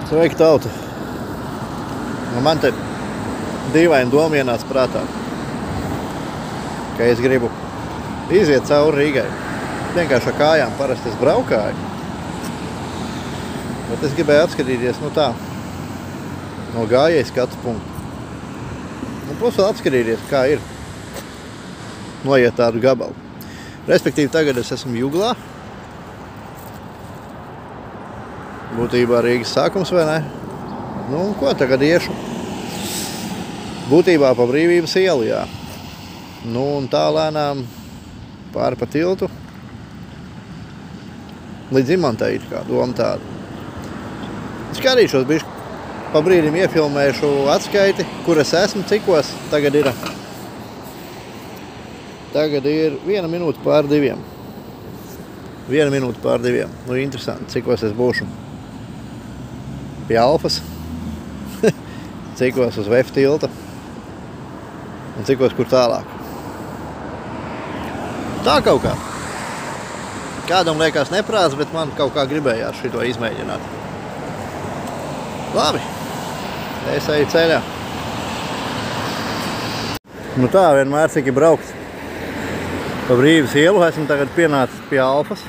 Sveiki, tauta! Man te dīvaini doma ienāca prātā, ka es gribu iziet cauri Rīgai. Vienkārši ar kājām parasti es braukāju. Bet es gribēju atskatīties, no gājēja skatu punktu. Un plus vēl atskatīties, kā ir noiet tādu gabalu. Respektīvi, tagad es esmu Juglā. Būtībā Rīgas sākums, vai ne? Nu, ko tagad iešu? Būtībā pa Brīvības ielu, jā. Nu, un tā lēnām pāri pa tiltu. Līdz Imantai ir kā doma tāda. Skatīšos bišķi, pa brīdim iefilmēšu atskaiti, kur es esmu, cikos tagad ir. Tagad ir 1 minūte pār 2. 1 minūte pār 2. Nu, interesanti, cikos es būšu. Pie Alfas, cikos uz Vef tilta un cikos kur tālāk. Tā kaut kā. Kādam liekas neprāts, bet man kaut kā gribējās šito izmēģināt. Labi, es eju ceļā. Nu tā, vienmēr cik ir braukt pa Brīvības ielu, esmu tagad pienācis pie Alfas.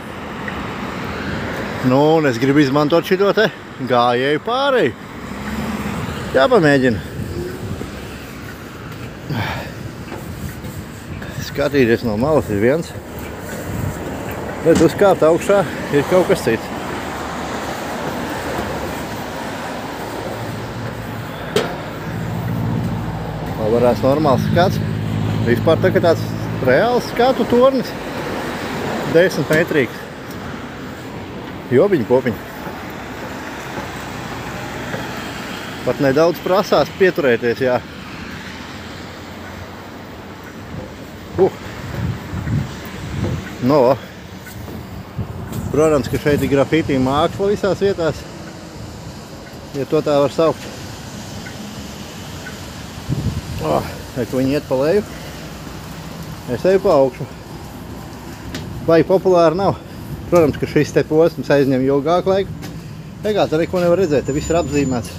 Nu, un es gribu izmantot šito te gājēju pāreju. Jāpamēģina. Skatīties no malas ir viens, bet uzkāpt augšā ir kaut kas cits. Vēl varēs normāls skats. Vispār tā kā tāds reāls skatu tornis. 10 metrīgs. Jobiņi popiņi. Pat nedaudz prasās pieturēties, jā. No. Protams, ka šeit ir grafitī māksla visās vietās, ja to tā var saukt. Ka viņi iet pa leju. Es eju pa augšu. Vai populāri nav. Protams, ka šis te posms aizņem ilgāku laiku. Egā, tā neko nevar redzēt, te viss ir apzīmēts.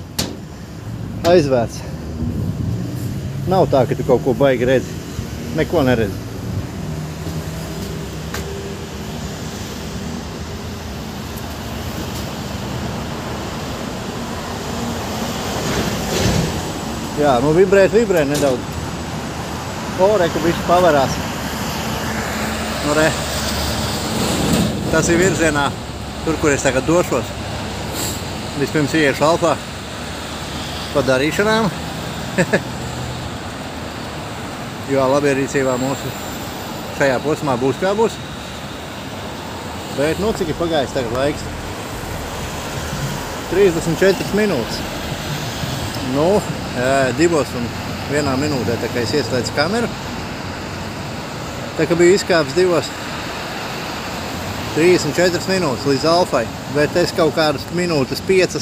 Aizvērts. Nav tā, ka tu kaut ko baigi redzi. Neko neredzi. Jā, nu vibrē nedaudz. Reku bišķi pavarās. Nu re. Tas ir virzienā, tur, kur es tagad došos. Vispirms iešu Alfā pa darīšanām. Jo labierīcībā mūsu šajā posmā būs kā būs. Bet, nu, cik ir pagājis tagad laiks? 34 minūtes. Nu, 2 un 1 minūtē, tā kā es ieslēdzu kameru. Tā kā biju izkāpis 34 minūtes līdz Alfai, bet es kaut kādas minūtes 5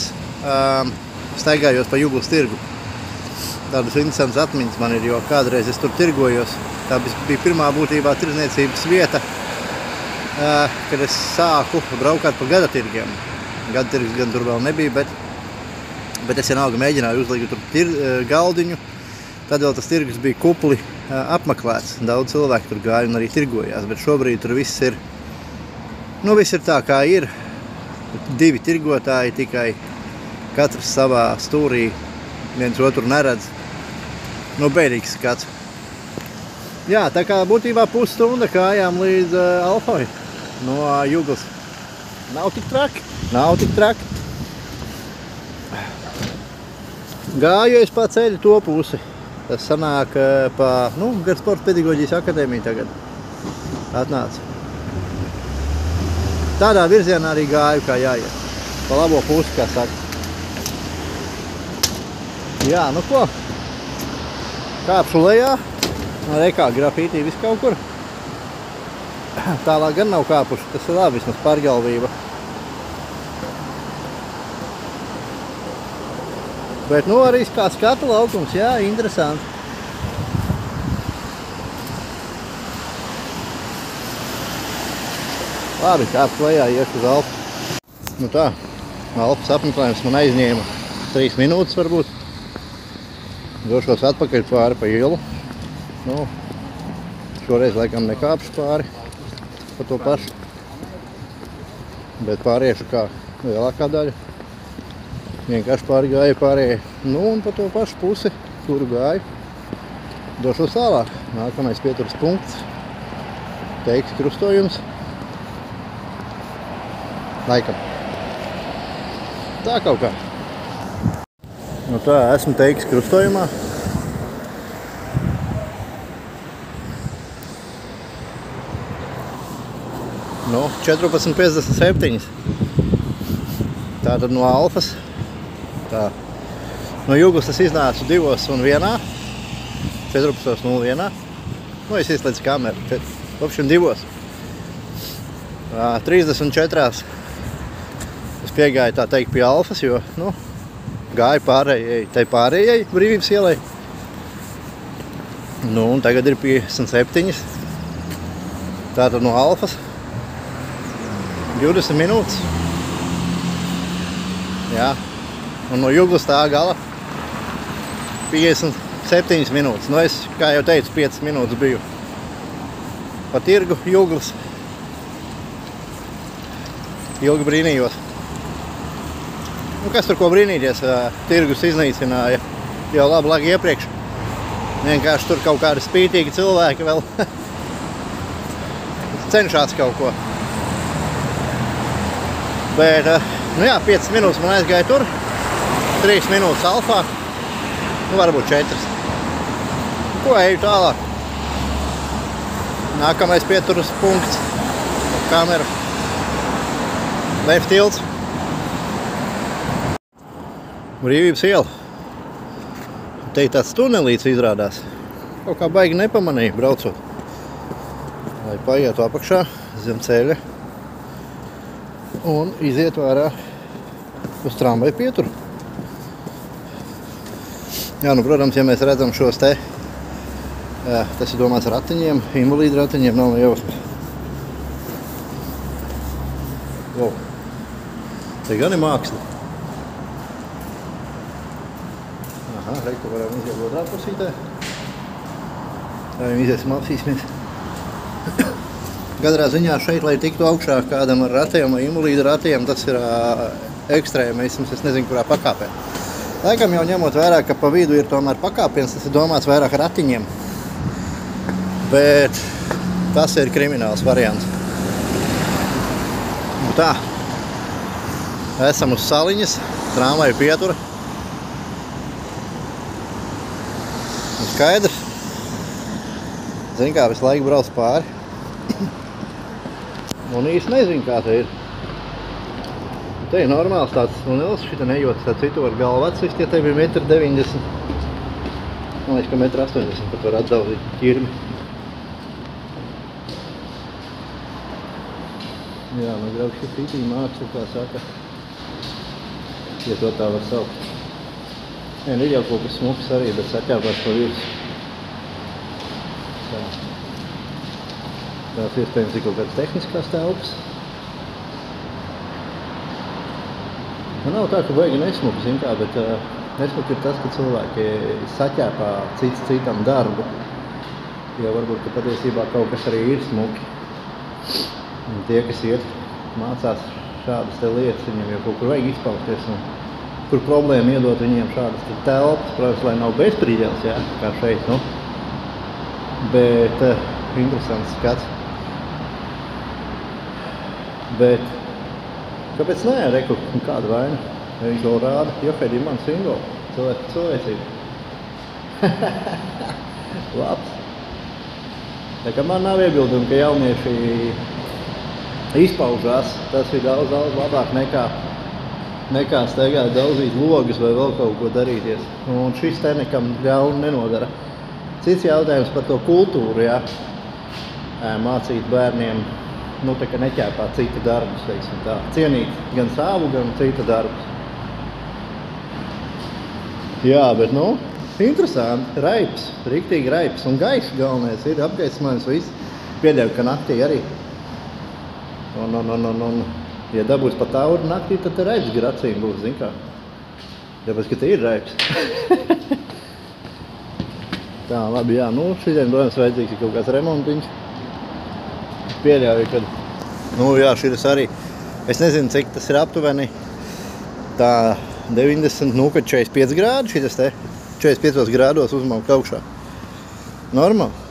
staigājos pa Juglas tirgu. Tādas interesantas atmiņas man ir, jo kādreiz es tur tirgojos. Tā bija pirmā būtībā tirdzniecības vieta, kad es sāku braukāt pa gada tirgiem. Gada tirgs gan tur vēl nebija, bet es vienalga mēģināju uzlikt tur galdiņu. Tad vēl tas tirgus bija kupli apmeklēts. Daudz cilvēku tur gāja un arī tirgojās, bet šobrīd tur viss ir, viss ir tā kā ir. 2 tirgotāji tikai katrs savā stūrī, viens otru neredz. Bēdīgs skats. Jā, tā kā būtībā pusstunda kājām līdz Alfai no Juglas. Nav tik traki. Gāju es pa ceļu to pusi. Tas sanāk pa, gar Sporta pedagoģijas akadēmiju tagad atnāca. Tādā virzienā arī gāju, kā jāiet. Pa labo pusi, kā saka. Jā, nu ko? Kāpšu lejā. Rekā grafītī viss kaut kur. Tālāk gan nav kāpuši. Tas ir labi, vismaz pārgalvība. Bet, arī kā skatu laukums, jā, interesanti. Labi, kāpšu lejā, iešu uz Alfu. Tā, Alpas apmeklējums man aizņēma 3 minūtes varbūt. Došos atpakaļ pāri pa ielu. Nu, šoreiz laikam nekāpšu pāri pa to pašu. Bet pāriešu kā lielākā daļa. Vienkārši pāri gāju pārējai. Nu, un pa to pašu pusi, kuru gāju, došos tālāk. Nākamais pieturas punkts. Teiks krustojums. Laikam. Tā kaut kā. Nu tā, esmu Teiks krustojumā. Nu, 14:57. Tātad no Alfas. Tā. No Juglas es iznācu 2:01. 14:01. Nu, es izslēdzu kameru. Kopšiem 2. 34. Es piegāju tā teikt pie Alfas, jo, nu, gāju pārējai Brīvības ielai. Nu, un tagad ir 57. Tātad no Alfas 20 minūtes. Jā. Un no Juglas tā gala 57 minūtes. Nu, es, kā jau teicu, 5 minūtes biju pa tirgu Juglas. Ilgi brīnījos. Nu, kas tur ko brīnīties? Tirgus iznīcināja jau labu laiku iepriekš. Vienkārši tur kaut kādi spītīgi cilvēki vēl cenšās kaut ko. Bet, nu jā, 5 minūtes man aizgāja tur, 3 minūtes Alfā, nu varbūt 4. Ko eju tālāk? Nākamais pieturas punkts, kamera, Lēvs tilts, Brīvības iela. Te ir tāds tunelīts izrādās. Kaut kā baigi nepamanīju braucot. Lai paietu apakšā zem ceļa un iziet vērā uz tramvaju pieturu. Jā, nu, protams, ja mēs redzam šos te, tas ir domāts ratiņiem, invalīdu ratiņiem, nav jausmas. Wow. Te gan ir māksla. Aha, reiku varam iziet otrā pusītē. Tā jau iziesim apsīsimies. Katrā ziņā šeit, lai tiktu augšā kādam ar ratiem vai invalīdu ratiem, tas ir ekstrēmisms, es nezinu, kurā pakāpē. Laikam jau ņemot vērā, ka pa vidu ir tomēr pakāpiens, tas ir domāts vairāk ratiņiem. Bet tas ir krimināls variants. Un tā. Esam uz saliņas, tramvaju pietura. Un skaidrs. Zini, kā visu laiku brauc pāri. Un īsti nezinu, kā te ir. Te ir normāls tāds tunelis, šita nejot tā citu ar galvu atsist, ja te bija 1,90 m. Man liekas, ka 1,80 m, pat var atdauzīt ķirmi. Jā, nu grauž šī fitī māksla, kā saka. Ja to tā var saukt. Ir jau kaut kas smuks arī, bet saķēpās pa virs. Tā. Tās iespējams ir kaut kādas tehniskās telpas. Man nav tā, ka baigi nesmuki, zin kā, bet nesmuki ir tas, ka cilvēki saķēpā cits citam darbu. Jo varbūt, ka patiesībā kaut kas arī ir smuki. Un tie, kas iet, mācās šādas te lietas, viņiem jau kaut kur vajag izpausties. Un kur problēma iedot viņiem šādas te telpas, protams, lai nav bezprīdēls, jā, kā šeit, nu. Bet interesants skats. Bet kāpēc nē, reku, kāda vaina? Ja viņš vēl rāda, johēd ir man simboli, cilvēcība. Labs. Tā kā man nav iebildumi, ka jaunieši izpaužās, tas ir daudz labāk nekā steigāt daudzīt logus vai vēl kaut ko darīties. Un šis te nekam ļaunu nenodara. Cits jautājums par to kultūru, jā. Mācīt bērniem, nu tā kā neķēpāt cita darbus, teiksim tā. Cienīt gan savu, gan cita darbus. Jā, bet nu, interesanti, raips, riktīgi raips un gaišs galvenais ir apgaismojums viss. Pieļauju, ka naktī arī. Un Ja dabūs pa tauru naktī, tad te raips gracīm būs, zin kā. Tāpēc, ka te ir raips. Tā, labi, jā, nu, šodien, protams, vajadzīgs ir kaut kāds remontiņš. Pieļauju, kad, nu, jā, šitas arī, es nezinu, cik tas ir aptuveni, tā 90, nu, kad 45 grādi, šitas te 45 grādos uzmaukt augšā. Normāli.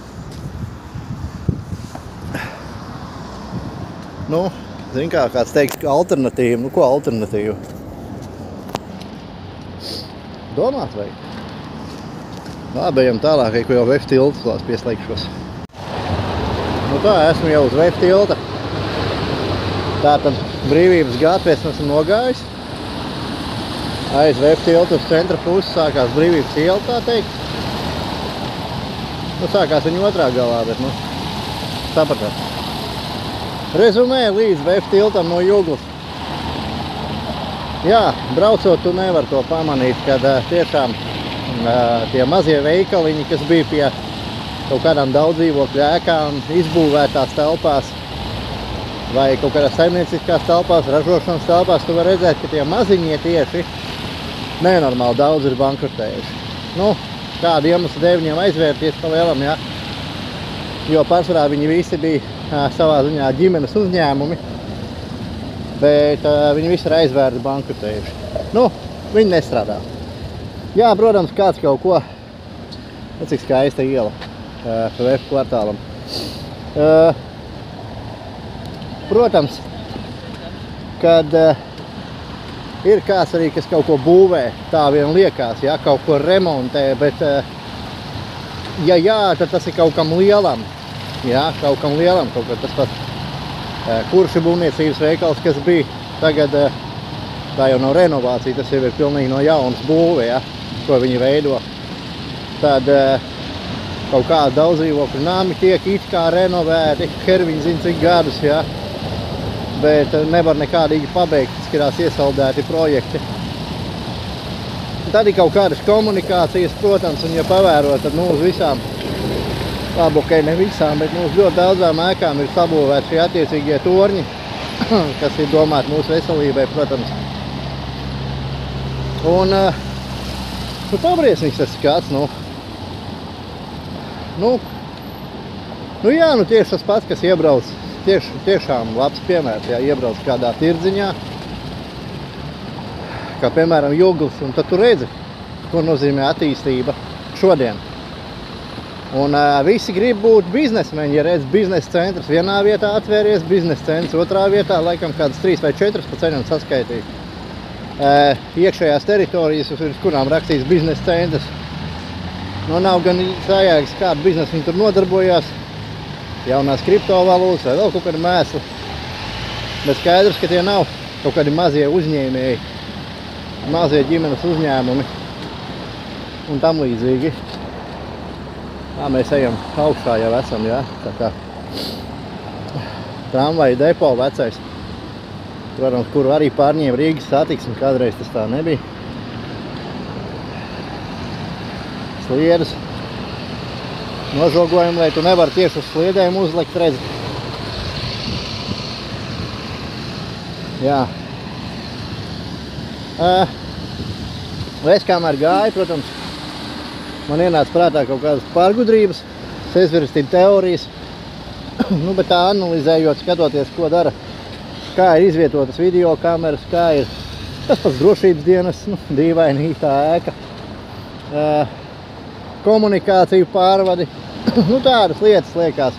Nu, zin kā, kāds teiks, alternatīva, nu, ko alternatīva? Domāt vajag. Labi, ejam tālāk, ko jau VF tiltas pieslēgšos. Nu tā, esmu jau uz VF tilta. Tātad Brīvības gatvēs esmu nogājis. Aiz VF tilta uz centra puses sākās Brīvības iela, tā teikt. Nu, sākās viņa otrā galā, bet, nu, sapratāt. Rezumē līdz VF tiltam no Juglas. Jā, braucot, tu nevar to pamanīt, kad tiešām tie mazie veikaliņi, kas bija pie kaut kādām daudzdzīvokļu ēkām, izbūvētās telpās vai kaut kādās saimnieciskās telpās, ražošanas telpās, tu var redzēt, ka tie maziņie tieši nenormāli daudz ir bankrotējuši. Nu, kādu iemeslu dēļ viņiem aizvērties pa lielam, jā. Jo pārsvarā viņi visi bija savā ziņā ģimenes uzņēmumi, bet viņi visi ir aizvērti bankrotējuši. Nu, viņi nestrādā. Jā, protams, kāds kaut ko, cik skaista iela VF kvartālam. Protams, kad ir kāds arī, kas kaut ko būvē, tā vien liekas, jā, kaut ko remontē, bet ja jā, tad tas ir kaut kam lielam. Jā, kaut kam lielam, kaut kā tas pat Kurša būvniecības veikals, kas bija tagad, tā jau nav renovācija, tas jau ir pilnīgi no jaunas būve, jā, ko viņi veido. Tad kaut kādi daudzdzīvokļu nami tiek it kā renovēti, herviņi zina cik gadus, jā, bet nevar nekādīgi pabeigt, skatās iesaldēti projekti. Tad ir kaut kādas komunikācijas, protams, un ja pavērot, tad nu uz visām, labi, ok, ne visām, bet mums ļoti daudzām ēkām ir sabūvēti šie attiecīgie torņi, kas ir domāti mūsu veselībai, protams. Un, nu, pabriesnīgs tas skats, nu. Nu jā, nu tieši tas pats, kas iebrauc, tiešām labs piemērs, jā, iebrauc kādā tirdziņā, kā piemēram Juglas, un tad tu redzi, ko nozīmē attīstība šodien. Un visi grib būt biznesmeņi, ja redz biznesa centrs vienā vietā atvērties, biznesa centrs otrā vietā, laikam kādas 3 vai 4 pa ceļam saskaitīt. Iekšējās teritorijas, uz kurām rakstīts biznesa centrs. Nu, nav gan sajēgas, kādu biznesu viņi tur nodarbojās, jaunās kriptovalūtas vai vēl kaut kādi mēsli. Bet skaidrs, ka tie nav kaut kādi mazie uzņēmēji, mazie ģimenes uzņēmumi un tam līdzīgi. Tā mēs ejam augšā jau esam, jā, tā kā tramvaja depo vecais. Protams, kur arī pārņēma Rīgas satiksmi, kādreiz tas tā nebija. Sliedes. Nožogojumi, lai tu nevar tieši uz sliedēm uzlikt, redzi. Jā. Es kamēr gāju, protams, man ienāca prātā kaut kādas pārgudrības, sezvirstību teorijas, nu, bet tā analizējot, skatoties, ko dara, kā ir izvietotas video kameras, kā ir tas pats drošības dienas, nu, dīvaini tā ēka, komunikāciju pārvadi, nu, tādas lietas liekas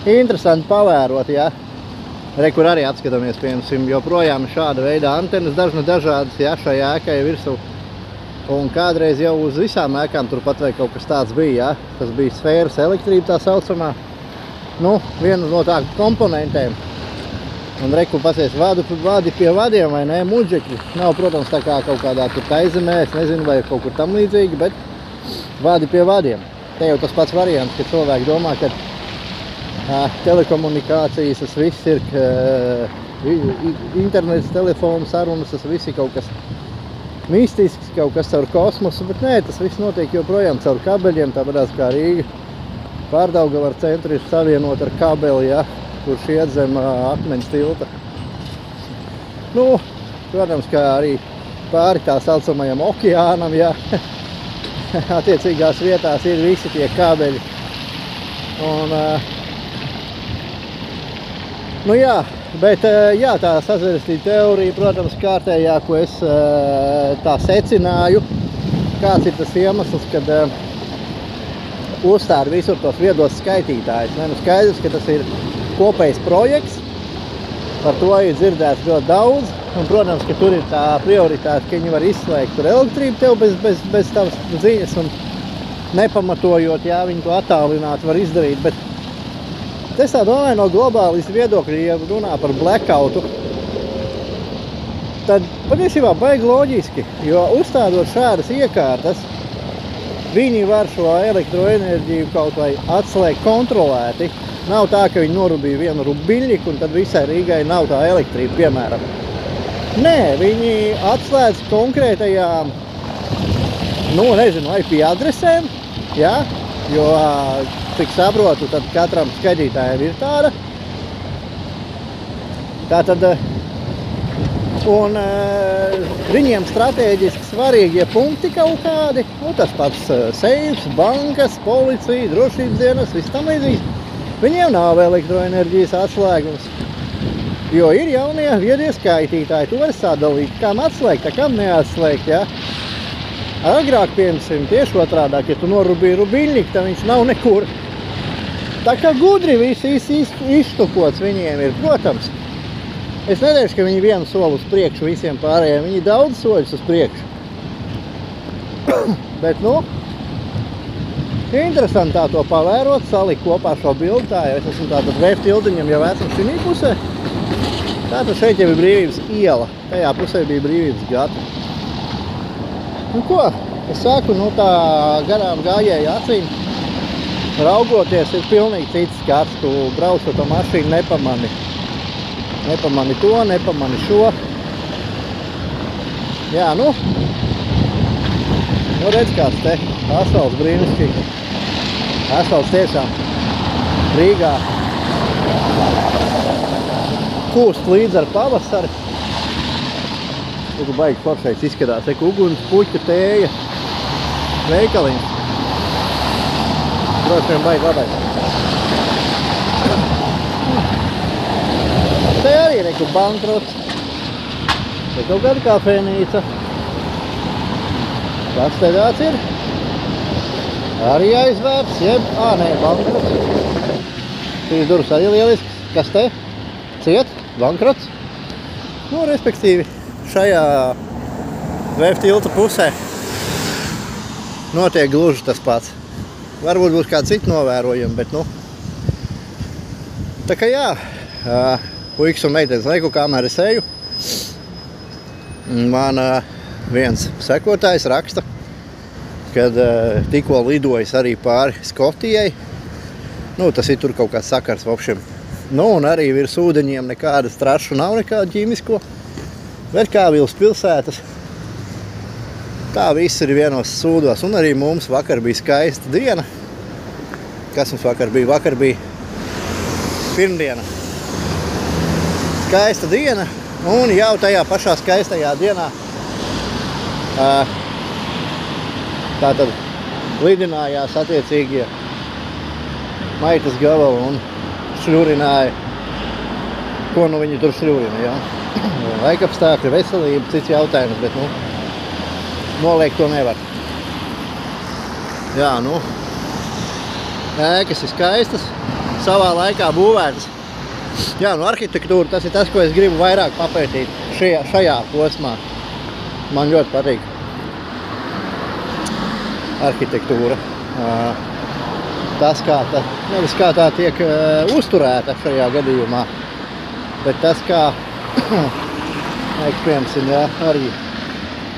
interesanti pavērot, jā. Re, kur arī atskatāmies, piemēram, joprojām šāda veida antenas, dažādas, jā, šai ēkai virsū. Un kādreiz jau uz visām ēkām turpat vai kaut kas tāds bija, jā. Tas bija sfēras elektrība tā saucamā. Nu, viena no tā komponentēm. Un reku pasies vadi pie vadiem vai ne, muģekļi. Nav, protams, tā kā kaut kādā tur taizemē, es nezinu, vai kaut kur tam līdzīgi, bet vadi pie vadiem. Te jau tas pats variants, ka cilvēki domā, ka telekomunikācijas, tas viss ir internets, telefonu sarunas, tas viss ir kaut kas mistisks, kaut kas caur kosmosu, bet nē, tas viss notiek joprojām caur kabeļiem, tāpēc kā Rīga Pārdaugava ar centru ir savienot ar kabeli, ja, kurš iet zem akmeņas tilta. Nu, protams, kā arī pāri tā saucamajam okeānam, jā. Attiecīgās vietās ir visi tie kābeļi. Un, nu jā, bet jā, tā sazvērestība teorija, protams, kārtējā, ko es tā secināju, kāds ir tas iemesls, kad uzstāda visur tos viedos skaitītājus. Nu, skaidrs, ka tas ir kopējs projekts, par to ir dzirdēts ļoti daudz, un, protams, ka tur ir tā prioritāte, ka viņi var izslēgt tur elektrību tev bez tavas ziņas, un nepamatojot, jā, viņi to attālināt var izdarīt, bet es tā domāju no globālistu viedokļa, ja runā par blackoutu, tad patiesībā baigi loģiski, jo uzstādot šādas iekārtas, viņi var šo elektroenerģiju kaut vai atslēgt kontrolēti. Nav tā, ka viņi norubīja vienu rubiļņiku un tad visai Rīgai nav tā elektrība, piemēram. Nē, viņi atslēdz konkrētajām, nu, nezinu, IP adresēm, jā, jo, cik saprotu, tad katram skaidītājiem ir tāda. Tātad, un viņiem strateģiski svarīgie punkti kaut kādi, nu, tas pats seifs, bankas, policija, drošības dienas, viss tam līdzīgs. Viņiem nav elektroenerģijas atslēgums, jo ir jaunie viedie skaitītāji, tu vari sadalīt, kam atslēgt, kam neatslēgt, jā. Agrāk, piemēram, tieši otrādāk, ja tu norubīji rubiļņiku, tad viņš nav nekur. Tā kā gudri visi iztukots viņiem ir, protams. Es neteikšu, ka viņi vienu soli uz priekšu visiem pārējiem, viņi daudz soļus uz priekšu. Bet, nu, interesanti tā to pavērot, salikt kopā šo bildi, tā jau es esmu tātad Vēf tildiņam jau esam šī pusē. Tātad šeit jau ir Brīvības iela, tajā pusē bija Brīvības gata. Nu ko, es saku, nu tā garām gājēja acīm, raugoties ir pilnīgi cits skats, tu brauc ar to mašīnu nepamani. Nepamani to, nepamani šo. Jā, nu redz kāds te, asfalts brīnišķīgi. Asfalts tiešām Rīgā kūst līdz ar pavasari. Tur baigi foršais izskatās, uguns, puķa, tēja, veikaliņš. Droši vien baigi labais. Te arī reku bankrots. Te kaut kāda kafēnīca. Kas te tāds ir? Arī aizvērts, jeb, nē, bankrots. Šīs durvis arī lielisks. Kas te? Ciet? Bankrots. Nu, respektīvi, šajā Vēf tilta pusē notiek gluži tas pats. Varbūt būs kāds cits novērojumi, bet, nu, tā kā jā, puikas un meitenes laiku, kamēr es eju, man viens sekotājs raksta, kad tikko lidojas arī pāri Skotijai. Nu, tas ir tur kaut kāds sakars vopšiem. Nu, un arī virs ūdeņiem nekādas trašu nav, nekāda ķīmisko. Bet kā Vils pilsētas, tā viss ir vienos sūdos. Un arī mums vakar bija skaista diena. Kas mums vakar bija? Vakar bija pirmdiena. Skaista diena, un jau tajā pašā skaistajā dienā tātad lidinājās attiecīgie maitas gabali un šļurināja, ko nu viņi tur šļurina, jā. Laikapstākļi, veselība, cits jautājums, bet, nu, noliekt to nevar. Jā, nu, ēkas ir skaistas, savā laikā būvētas. Jā, nu, arhitektūra, tas ir tas, ko es gribu vairāk papētīt šajā posmā. Man ļoti patīk arhitektūra. Tas, kā tā, nevis kā tā tiek uzturēta šajā gadījumā, bet tas, kā, piemēram, jā, arī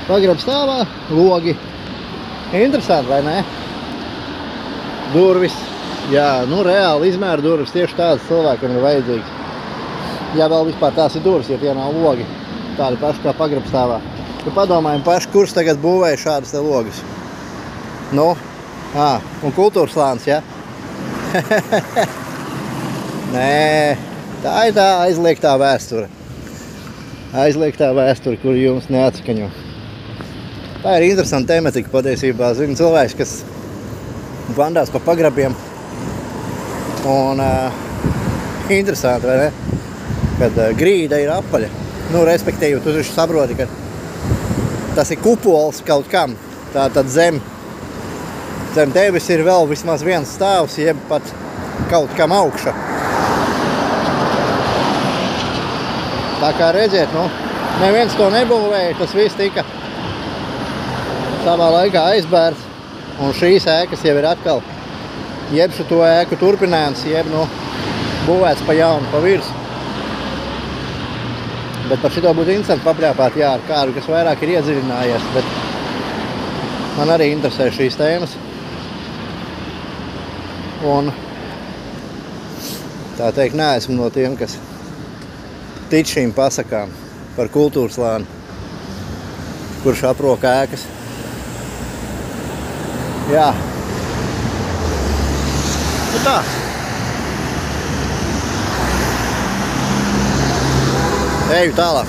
pagrabstāvā, logi. Interesanti, vai ne? Durvis. Jā, nu reāli izmēra durvis, tieši tādas cilvēkam ir vajadzīgs. Ja vēl vispār tās ir durvis, ja tie nav logi, tādi paši kā pagrabstāvā. Tu padomājam paši, kurš tagad būvēja šādas te logas. Nu, un kultūras slānis, ja? Nē, tā ir tā aizliegtā vēsture. aizliegtā vēsture, kur jums neatskaņo. Tā ir interesanta tematika patiesībā. Zinu cilvēks, kas vandās pa pagrabiem. Un interesanti, vai ne? Kad grīda ir apaļa. Nu, respektīvi, tu taču saproti, ka tas ir kupols kaut kam. Tātad zem tevis ir vēl vismaz viens stāvs, jeb pat kaut kam augša. Tā kā redziet, nu, neviens to nebūvēja, tas viss tika savā laikā aizbērts. Un šīs ēkas jau ir atkal jeb šo ēku turpinājums, jeb, nu, būvēts pa jaunu, pa virsu. Bet par šito būtu interesanti papļāpāt, jā, ar kādu, kas vairāk ir iedziļinājies, bet man arī interesē šīs tēmas. Un tā teikt, neesmu no tiem, kas tic šīm pasakām par kultūras lāni, kurš aproka ēkas. Jā. Nu tā. Eju tālāk.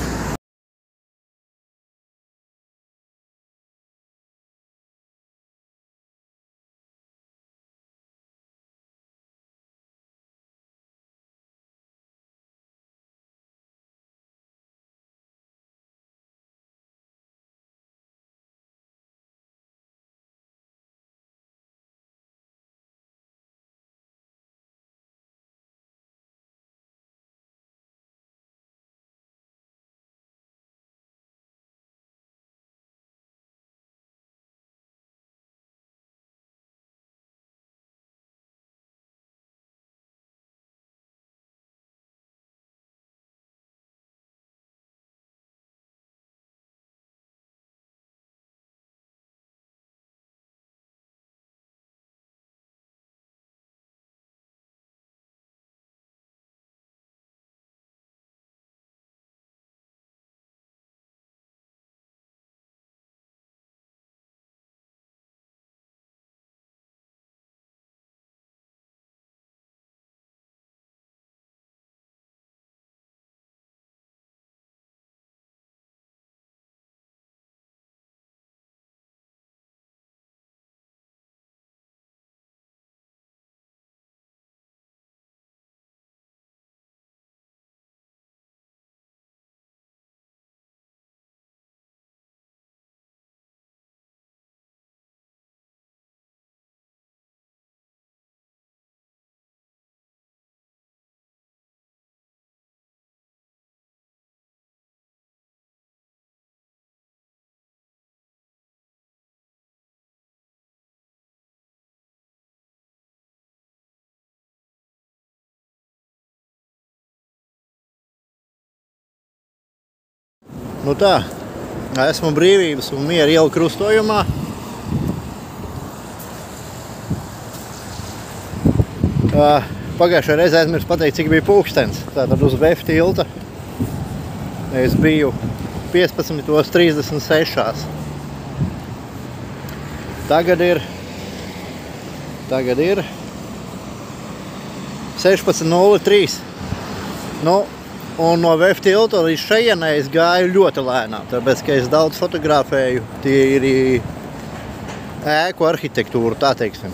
Nu tā, esmu Brīvības un Miera ielu krustojumā. Pagājušajā reizē aizmirsu pateikt, cik bija pulkstens. Tātad uz VF tilta es biju 15:36. Tagad ir 16:03. Nu, un no VF tilta līdz šejienai es gāju ļoti lēnām, tāpēc, ka es daudz fotografēju tīri ēku arhitektūru, tā teiksim.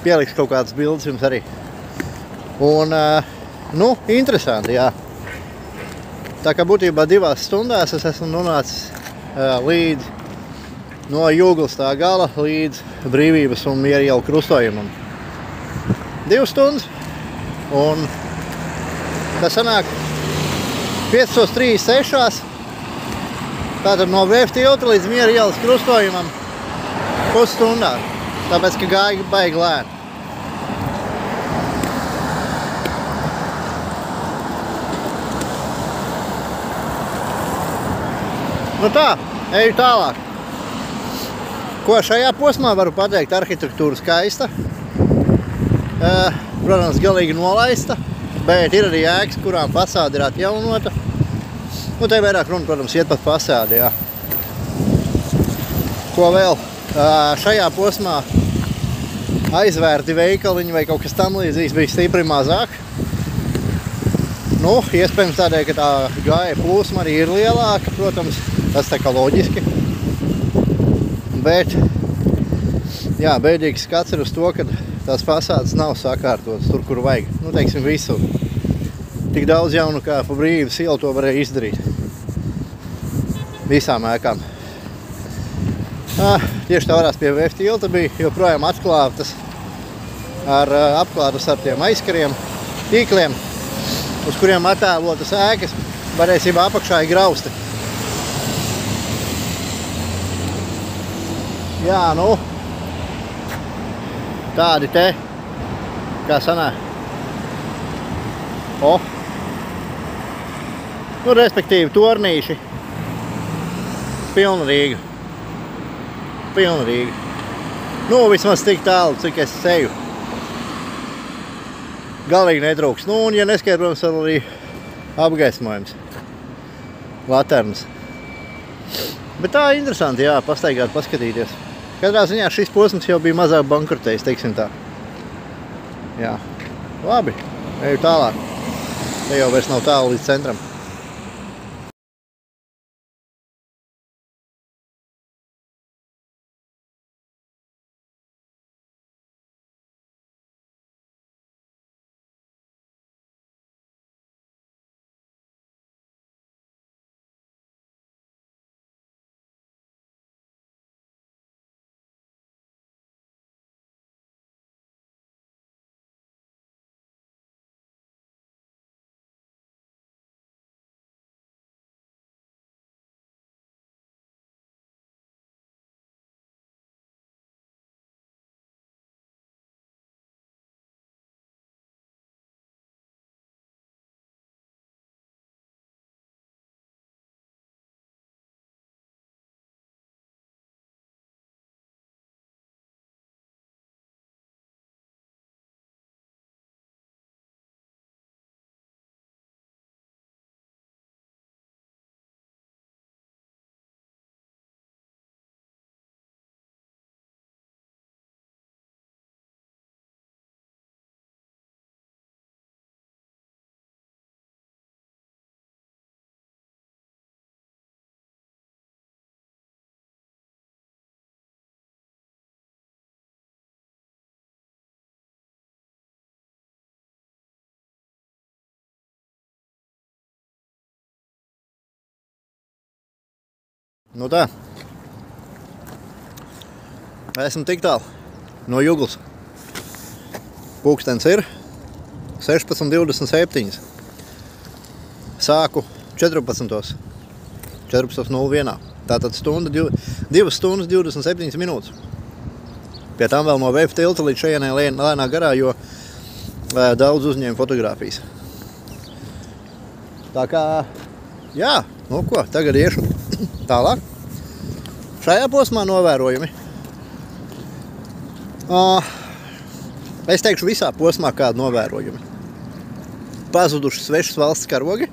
Pieliks kaut kādas bildes jums arī. Un, nu, interesanti, jā. Tā kā būtībā 2 stundās es esmu nonācis līdz no Jūglas tā gala līdz Brīvības un Miera ielu krustojumam. 2 stundas, un tas sanāk 15:36. Tātad no VF tilta līdz Miera ielas krustojumam pusstundā, tāpēc, ka gāja baigi lēni. Nu tā, eju tālāk. Ko šajā posmā varu pateikt? Arhitektūra skaista. Protams, galīgi nolaista. Bet ir arī ēkas, kurām fasāde ir atjaunota. Nu, te vairāk runa, protams, iet pat fasādi, jā. Ko vēl? Šajā posmā aizvērti veikaliņi vai kaut kas tam līdzīgs bija stipri mazāk. Nu, Nu, iespējams tādēļ, ka tā gāja plūsma arī ir lielāka, protams, tas tā kā loģiski. Bet, jā, bēdīgs skats ir uz to, ka tās fasādes nav sakārtotas tur, kur vajag. Nu, teiksim, visur. Tik daudz jaunu, kā pa Brīvības ielu to varēja izdarīt. Visām ēkām. Tieši tārās pie VF tilta bija joprojām atklātas apklātas ar tiem aizkariem, tīkliem, uz kuriem attēlotas ēkas, varēsībā apakšā ir grausti. Jā, nu, tādi te, kā sanāk. Nu, respektīvi, tornīši. Pilna Rīga. Pilna Rīga. Nu, vismaz tik tālu, cik es seju. Galīgi netrūks. Nu, un, ja neskaidrs, protams, arī apgaismojums. Laternas. Bet tā interesanti, jā, pastaigāt, paskatīties. Katrā ziņā šis posms jau bija mazāk bankrotējis, teiksim tā. Jā. Labi, eju tālāk. Te jau vairs nav tālu līdz centram. Nu tā. Esmu tik tālu no Juglas. Pulkstens ir 16:27. Sāku 14:01. Tātad 2 stundas 27 minūtes. Pie tam vēl no VF tilta līdz šajienai lēnā garā, jo daudz uzņēma fotogrāfijas. Tā kā, jā, nu ko, tagad iešu tālāk. Šajā posmā novērojumi. Es teikšu visā posmā kādu novērojumi. Pazuduši svešas valsts karogi.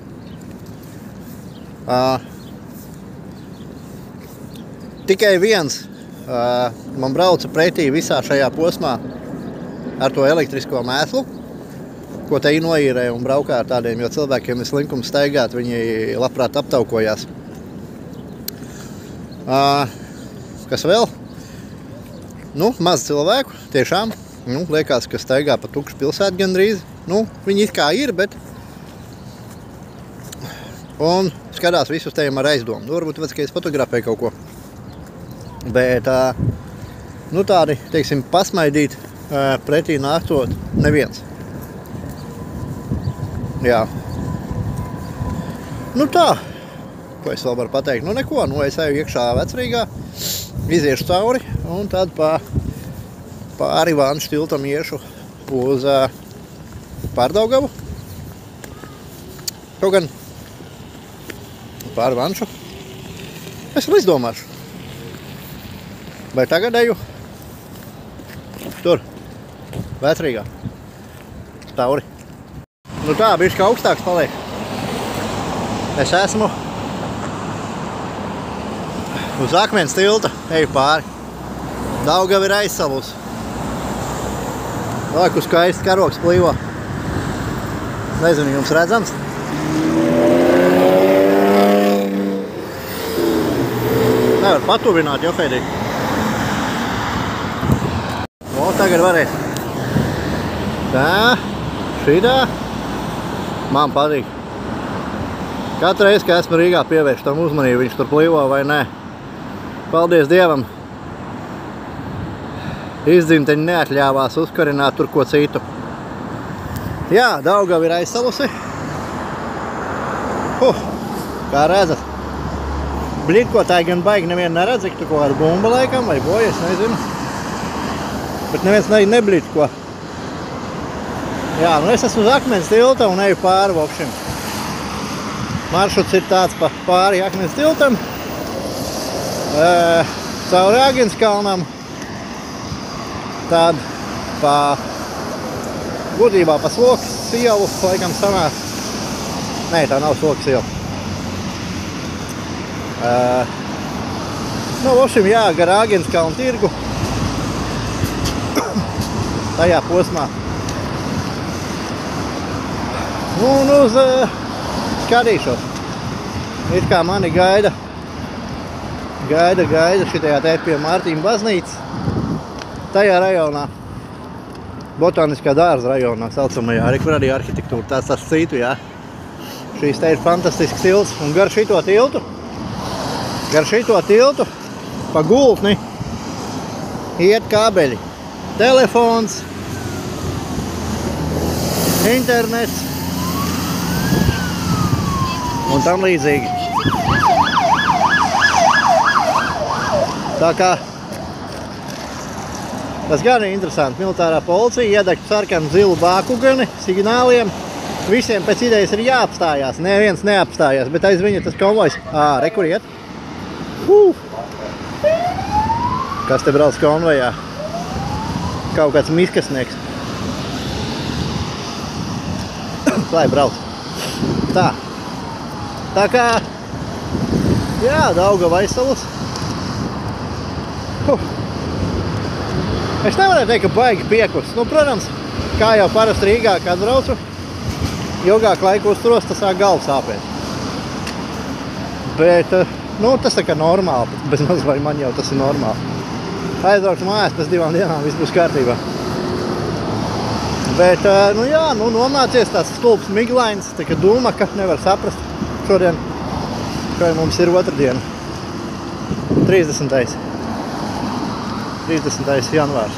Tikai viens man brauca pretī visā šajā posmā ar to elektrisko mēslu, ko te noīrē un braukā ar tādiem, jo cilvēkiem ir slinkums staigāt, viņi labprāt aptaukojās. Kas vēl? Nu, maz cilvēku, tiešām. Nu, liekas, ka staigā pa tukšu pilsētu gandrīz. Nu, viņi it kā ir, bet... Un skatās visus tejiem ar aizdomu. Nu, varbūt vec, ka es fotografēju kaut ko. Bet, nu, tādi, teiksim, pasmaidīt pretī nāktot neviens. Jā. Nu, tā. Ko es vēl varu pateikt? Nu, neko. Nu, es eju iekšā Vecrīgā, iziešu cauri un tad pāri Vanšu tiltam iešu uz Pārdaugavu. Kaut gan pāri Vanšu. Es vēl izdomāšu. Vai tagad eju tur, Vecrīgā, cauri. Nu tā, bišķi augstāks paliek. Es esmu uz Akmens tilta, eju pāri. Daugava ir aizsalus. Lāk, uz skaisti karogs plīvo. Nezinu, jums redzams? patuvināt, jo, Heidi? O, tagad varēs. Tā, šitā. Man patīk. Katru reizi, kad esmu Rīgā, pievērš tam uzmanību, viņš tur plīvo vai nē. Paldies Dievam. Izdzimteņi neatļāvās uzkarināt tur ko citu. Jā, Daugava ir aizsalusi. Kā redzat. Bļitkotāji gan baigi nevienu neredz, cik tu kaut kāda bumba laikam vai boja, es nezinu. Bet neviens nebļitko. Jā, nu es esmu uz Akmens tilta un eju pāri vokšim. Maršruts ir tāds pāri Akmens tiltam. Cauri Āgenskalnam. Tad būtībā pa Slokas ielu laikam sanāk. Nē, tā nav Slokas iela. Nu, vošim jā, gar Āgenskalnu tirgu. Tajā posmā. Un uz skatīšos. It kā mani gaida šitajā te pie Mārtiņa baznīcas. Tajā rajonā. Botāniskā dārza rajonā saucamajā. Arī kur arī arhitektūra tāds citu, jā. Šīs te ir fantastisks tilts. Un gar šito tiltu pa gultni iet kabeļi. Telefons, internets un tam līdzīgi. Tā kā tas gan ir interesanti. Militārā policija iedegtu sarkanu zilu bākugani signāliem. Visiem pēc idejas ir jāapstājās. Neviens neapstājās, bet aiz viņa tas konvojs. Re, kur iet? Kas te brauc konvojā? Kaut kāds miskasnieks. Lai brauc. Tā. Tā kā, jā, Daugava aizsalus. Es nevarētu teikt, ka baigi piekurs. Nu, protams, kā jau parasti Rīgā, kad braucu, ilgāk laiku uzturos, tas sāk galvu sāpēt. Bet, nu, tas tā kā normāli, bez maz vai man jau tas ir normāli. Aizbraukšu mājās, pēc 2 dienām viss būs kārtībā. Bet, nu jā, nu nomācies tāds stulps miglains, tā kā dūma, ka nevar saprast šodien, kā mums ir otrdiena. 30. janvārs.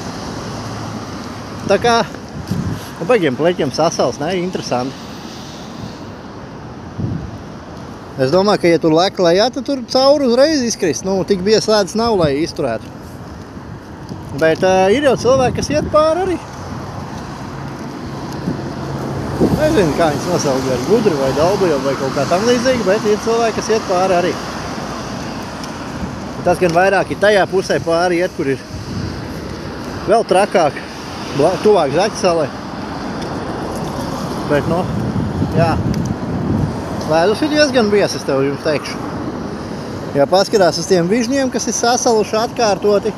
Tā kā, baigiem pleķiem sasals, ne, interesanti. Es domāju, ka ja tur lek lejā, tad tur cauri uzreiz izkrist. Nu, tik bies lēdz nav, lai izturētu. Bet ir jau cilvēki, kas iet pāri arī. Nezinu, kā viņas nosaukt, ar gudri vai dalbuļu vai kaut kā tam līdzīgi, bet ir cilvēki, kas iet pāri arī. Tas gan vairāk ir tajā pusē pāri iet, kur ir vēl trakāk, tuvāk Zaķisalai. Bet, nu, jā. Lēdus ir diezgan bies, es tev jums teikšu. Ja paskatās uz tiem vižņiem, kas ir sasaluši atkārtoti,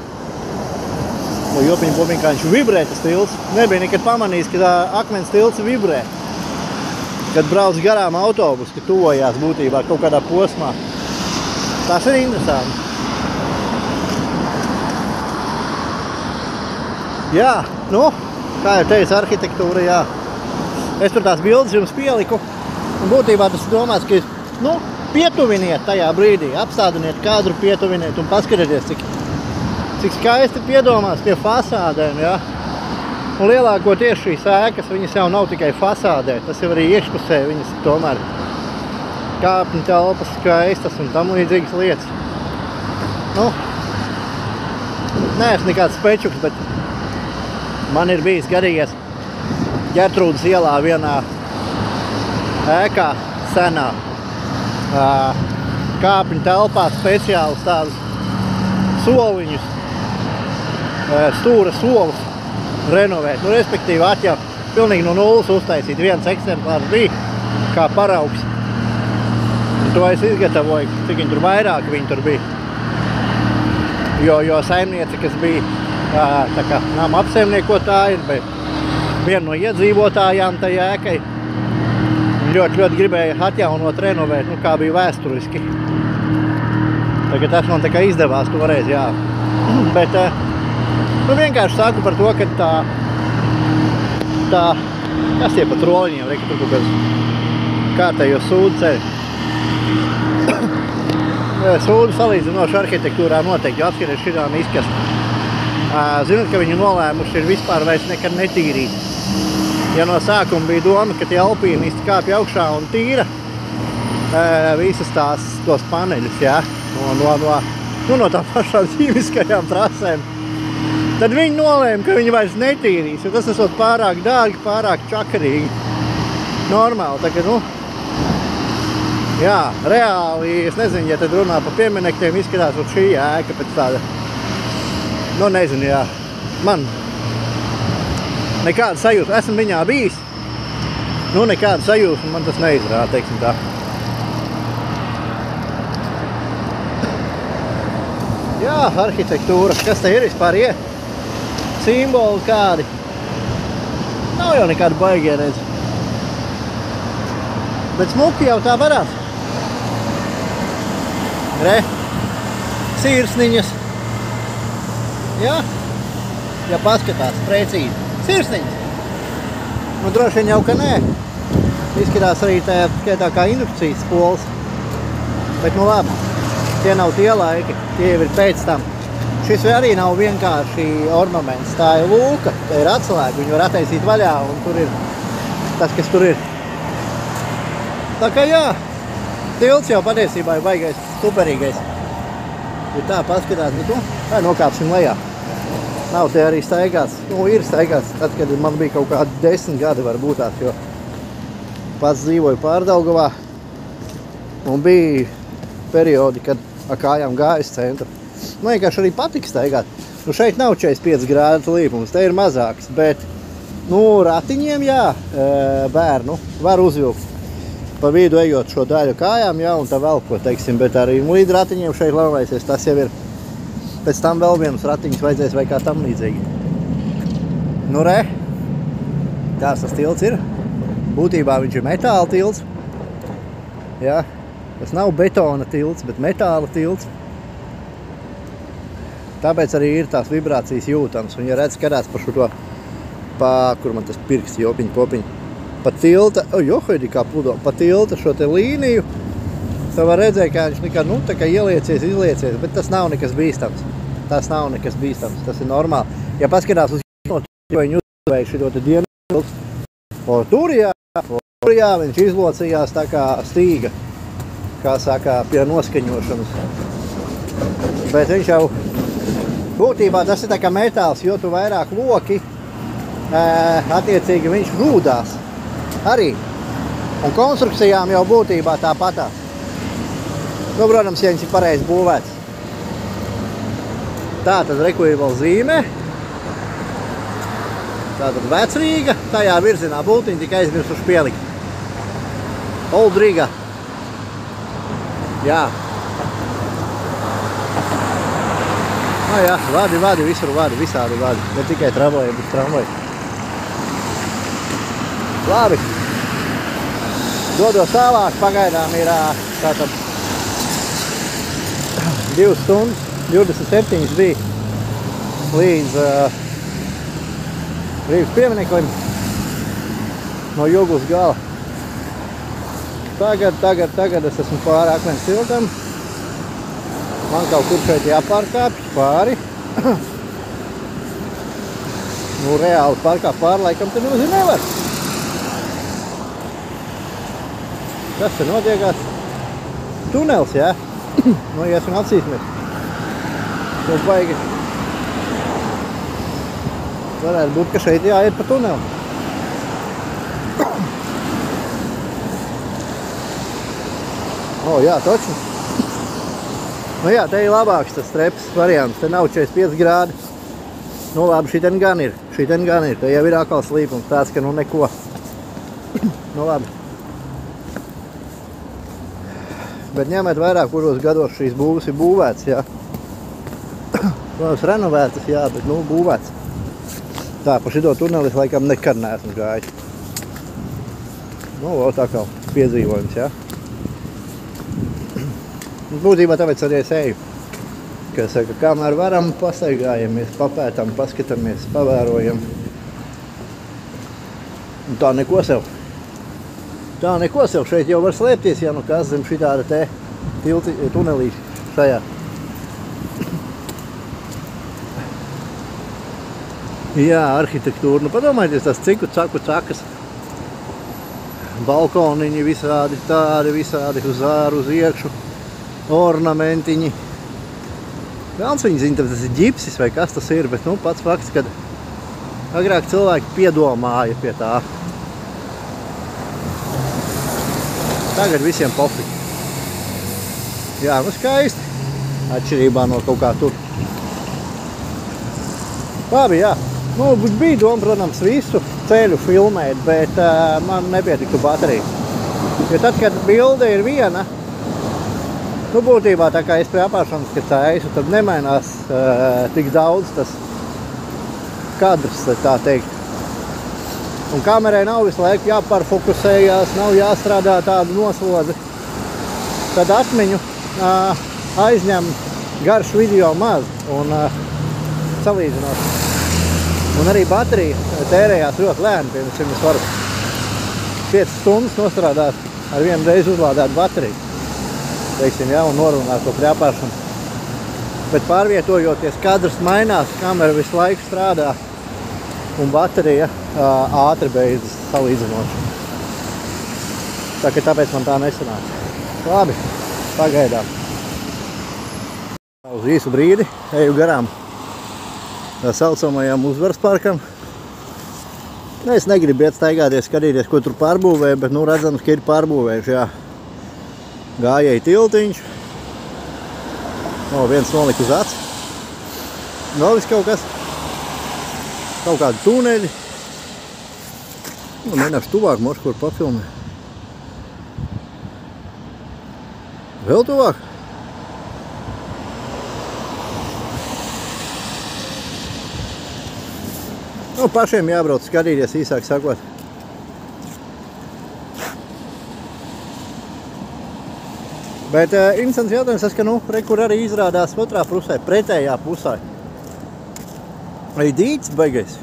no jopiņa pomiņ, kā viņš vibrē tas tilts. Nebija nekad pamanījis, ka Akmens tilts vibrē. Kad brauc garām autobus, kad tuvojās būtībā kaut kādā posmā. Tas ir interesanti. Jā, nu, kā jau teicu, arhitektūra, jā. Es tur tās bildes jums pieliku. Un būtībā tas domāts, ka nu, pietuviniet tajā brīdī, apstādiniet kadru, pietuviniet un paskatieties, cik skaisti piedomās tie fasādēm, ja? Un lielākoties šīs ēkas, viņas jau nav tikai fasādē, tas jau arī iekšpusē, viņas tomēr kāpņu telpas skaistas un tam līdzīgas lietas. Nu, neesmu nekāds spečuks, bet man ir bijis gadījies Ģertrūdas ielā vienā ēkā senā kāpņu telpā speciālus tādus soliņus, stūra solus renovēt. Nu, respektīvi atļaut pilnīgi no nulles uztaisīt. Viens eksemplārs bija kā paraugs. Un to es izgatavoju, cik viņi tur vairāk viņi tur bija. Jo saimniece, kas bija tā kā nama apsaimniekotāja, bet viena no iedzīvotājām tai ēkai, ļoti gribēja atjaunot, renovēt, nu kā bija vēsturiski. Tagad tas man tā kā izdevās toreiz, jā. Bet, nu vienkārši saku par to, ka tā, kas tie pa troliņiem, reka tur kaut kāds kārtējos sūdu ceļi. Sūdu salīdzinoši arhitektūrā noteikti atskaties šitām izkast. Zinot, ka viņi nolēmuši ir vispār vairs nekad netīrīt. Ja no sākuma bija doma, ka tie alpīnisti kāpja augšā un tīra visas tos paneļus, jā, no tām pašām ķīmiskajām trasēm, tad viņi nolēma, ka viņi vairs netīrīs, jo tas esot pārāk dārgi, pārāk čakarīgi. Normāli, tagad, jā, reāli, es nezinu, ja tad runā par pieminekļiem, izskatās ot šī ēka pēc tāda, nezinu, jā, man nekāda sajūta, esmu viņā bijis, nekāda sajūta, man tas neizrāda, teiksim tā. Jā, arhitektūra, kas te ir vispār, simboli kādi, nav jau nekādi baigie redz. Bet smuki jau tā varās. Re, sirsniņas. Jā, ja paskatās precīzi. Sirsniņas. Droši vien jau, ka nē. Izskatās arī tā kā indukcijas pols. Bet labi, tie nav tie laiki, tie jau ir pēc tam. Šis arī nav vienkārši ornaments, tā ir lūka, tā ir atslēga, viņu var attaisīt vaļā un tur ir tas, kas tur ir. Tā kā jā, tilts jau patiesībā ir baigais, superīgais. Ja tā paskatās, bet vai nokāpsim lejā. Nav te arī staigāts, ir staigāts, tad, kad man bija kaut kādi 10 gadi varbūt tās, jo pats dzīvoju Pārdaugavā un bija periodi, kad ar kājām gājas centru. Man vienkārši arī patika staigāt. Šeit nav 45 grādu līpums, te ir mazāks, bet, ratiņiem, jā, bērnu var uzvilkt. Pa vidu ejot šo daļu kājām, jā, un tā vēl ko, teiksim, bet arī līdz ratiņiem šeit lavāsies, tas jau ir. Pēc tam vēl vienus ratiņus vajadzēs vai kā tam līdzīgi. Re, tās tas tilts ir. Būtībā viņš ir metāla tilts. Jā, tas nav betona tilts, bet metāla tilts. Tāpēc arī ir tās vibrācijas jūtams. Un ja redz, skatās par šo to, kur man tas pirksts jopiņi, popiņi, pa tilta, kā pludo, pa tilta šo te līniju, tā var redzēt, kā viņš nekā, tā kā ieliecies, izliecies, bet tas nav nekas bīstams. Tas nav nekas bīstams, tas ir normāli. Ja paskatās uz viņi uzvēju šito te dienu tilts, tur jā, viņš izlocījās tā kā stīga, kā saka, pie noskaņošanas. Bet viņš jau, būtībā tas ir tā kā metāls, jo tu vairāk loki, attiecīgi viņš rūdās arī. Un konstrukcijām jau būtībā tāpatās. Protams, ja viņš ir pareizi būvēts. Tātad reku ir vēl zīme. Tātad Vecrīga. Tajā virzienā bultiņi tika aizmirsuši pielikt. Old Riga. Jā. Jā, vadi, visur vadi, visādi vadi. Ne tikai tramvaji, bet tramvaji. Labi. Dodos tālāk, pagaidām ir tātad 2 stundas, 27 bija līdz Rīgas piemineklim no Juglas gala. Tagad es esmu pāri akmens tiltam. Man kaut kur šeit jāpārkāpj pāri. Reāli pārkāp pāri, laikam te nemaz nevar. Kas te notiekās? Tunels, jā? Iesim apsīsimies. Tas baigi. Varētu būt, ka šeit jāiet pa tunelu. Jā, točni. Jā, te ir labāks tas trepas variants. Te nav 45 grādi. Labi, šiten gan ir. Te jau ir atkal slīpums tāds, ka neko. Labi. Bet ņemiet vairāk, kuros gados šīs būvas ir būvēts, jā. Protams, renovētas, jā, bet, būvēts. Tā, pa šito tuneli laikam nekad neesmu gājis. Tā kā piedzīvojums, jā. Būtībā tāpēc arī es eju. Kā saka, kamēr varam, pastaigājamies, papētam, paskatāmies, pavērojam. Un tā neko sev. Tā neko sev. Šeit jau var slēpties, ja nu kas zem šitāda te tunelīša šajā. Jā, arhitektūra. Nu, padomājieties, tas ciku cakas. Balkoniņi visādi, tādi visādi uz āru, uz iekšu. Ornamentiņi. Velns viņi zina, tas ir ģipsis vai kas tas ir, bet nu, pats fakts, kad agrāk cilvēki piedomāja pie tā. Tagad visiem pofīgi. Jā, nu skaisti. Atšķirībā no kaut kā tur. Labi, jā. Nu, bija doma, protams, visu ceļu filmēt, bet man nepietiktu baterija. Jo tad, kad bilde ir viena, nu, būtībā tā kā es pie apāršanas, kad taisu, tad nemainās tik daudz tas kadrs, tā teikt. Un kamerai nav visu laiku jāpārfokusējās, nav jāstrādā tādu noslodzi. Tad atmiņu aizņem garš video maz un salīdzinot. Un arī baterija tērējās ļoti lēni, piemēram, es varu 5 stundas nostrādāt ar vienu reizi uzlādēt bateriju. Teiksim, jā, un norunāt to pļāpāšanu. Bet pārvietojoties, kadrs mainās, kamera visu laiku strādā un baterija ātri beidzas salīdzinoši. Tā ka tāpēc man tā nesanāca. Labi, pagaidām. Uz īsu brīdi eju garām tā saucamajām Uzvaras parkam. Es negribu iet staigāties, skatīties, ko tur pārbūvēja, bet nu redzams, ka ir pārbūvējuši, jā. Gājēji tiltiņš. Viens nolika uz aci. Vēl viss kaut kas. Kaut kādi tuneļi. Mēģināšu tuvāk mošu, kur papilnē. Vēl tuvāk. Nu, pašiem jābrauc skatīties, īsāk sakot. Bet interesants jautājums tas, ka kur arī izrādās otrā pusē, pretējā pusē. Arī dīķis baigais.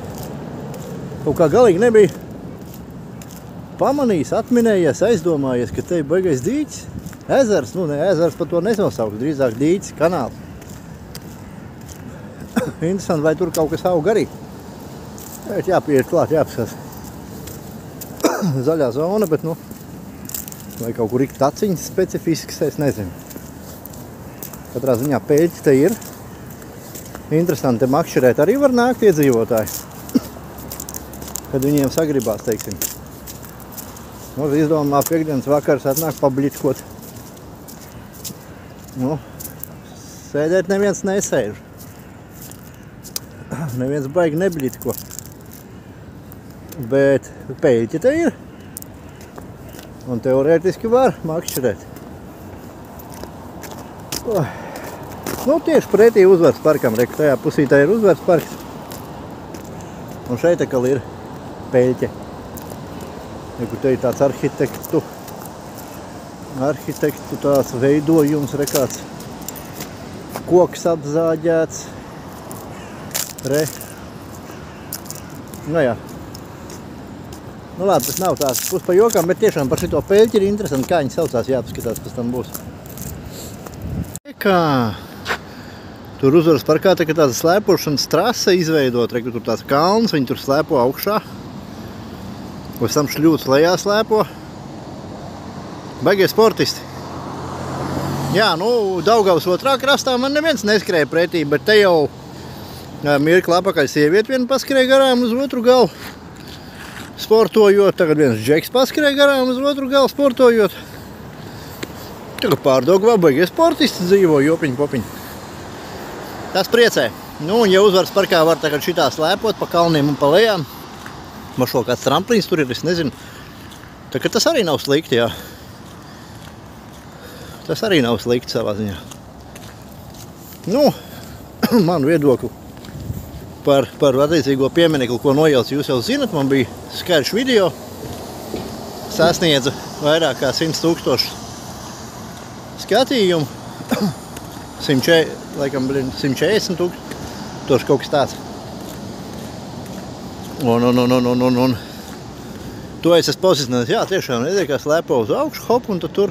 Kaut kā galīgi nebija pamanījis, atminējies, aizdomājies, ka te ir baigais dīķis. Ezers, ne ezers, par to nenosauks, drīzāk dīķis, kanāls. Interesanti, vai tur kaut kas aug arī. Bet jāpieiet klāt, jāapskatās. Zaļā zona, bet vai kaut kur ik taciņas specifisks, es nezinu. Katrā ziņā peļķi te ir. Interesanti, te makšķerēt arī var nākt iedzīvotāji. Kad viņiem sagribās, teiksim. Izdomā piekdienas vakars atnāk pabļitkot. Sēdēt neviens nesēž. Neviens baigi nebļitko. Bet peļķi te ir. Un teorētiski var makšķerēt. Tieši pretī Uzvaras parkam. Reku, tajā pusītā ir Uzvaras parks. Un šeit atkal ir peļķe. Reku, te ir tāds arhitektu tās veidojums, rekāds koks apzāģēts. Jā. Labi, tas nav tās pus pa jokām, bet tiešām par šito peļķi ir interesanti, kā viņi saucās, jāpaskatās, kas tam būs. Tur Uzvaras parkā tāda slēpošanas trase izveidot, reku, tur tās kalns, viņi tur slēpo augšā. Pēc tam šļūts lejā slēpo. Baigie sportisti. Jā, Daugavas otrā krastā man neviens neskrēja pretī, bet te jau mirkli apakaļ sievieti vienu paskrēja garām uz otru galu. Sportojot, tagad viens džeks paskrēja garām uz otru galu sportojot. Tagad pārdaugavā baigie sportisti dzīvo, jopiņi, popiņi. Tas priecē. Un ja Uzvaras parkā var tagad šitā slēpot pa kalniem un pa lejām, mašo kāds tramplīns tur ir, es nezinu. Tagad tas arī nav slikti, jā. Tas arī nav slikti savā ziņā. Manu viedokli par attiecīgo pieminekli, ko nojauc, jūs jau zinat, man bija skaļš video, sasniedza vairāk kā 100 000 skatījumu. 140 tūkstoši kaut kas tāds. Un to es esmu pozicionējis. Jā, tiešām redzēju, kā slēpo uz augšu, hop, un tad tur.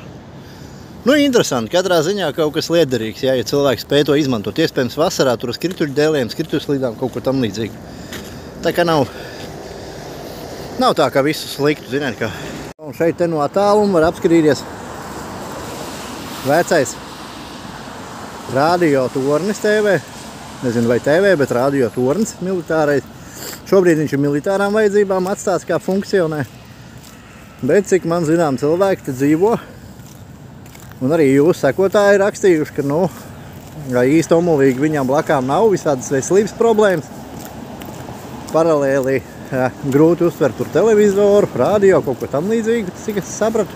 Interesanti, katrā ziņā kaut kas liederīgs, jā, ja cilvēks spēj to izmantot. Iespējams vasarā tur uz krituļu dēliem, skrituļslīdām, kaut ko tam līdzīgi. Tā kā nav tā kā visu sliktu, ziniet kā. Un šeit te no attāluma var apskatīties vecais radio tornis TV. Nezinu vai TV, bet radio tornis militārais. Šobrīd viņš ir militārām vajadzībām atstāts kā funkcionē. Bet cik man zinām cilvēki te dzīvo. Un arī jūs sekotāji rakstījuši, ka īsti omulīgi viņām blakām nav visādas veselības problēmas. Paralēli grūti uztvert tur televizoru, radio, kaut ko tam līdzīgu, cik es sapratu.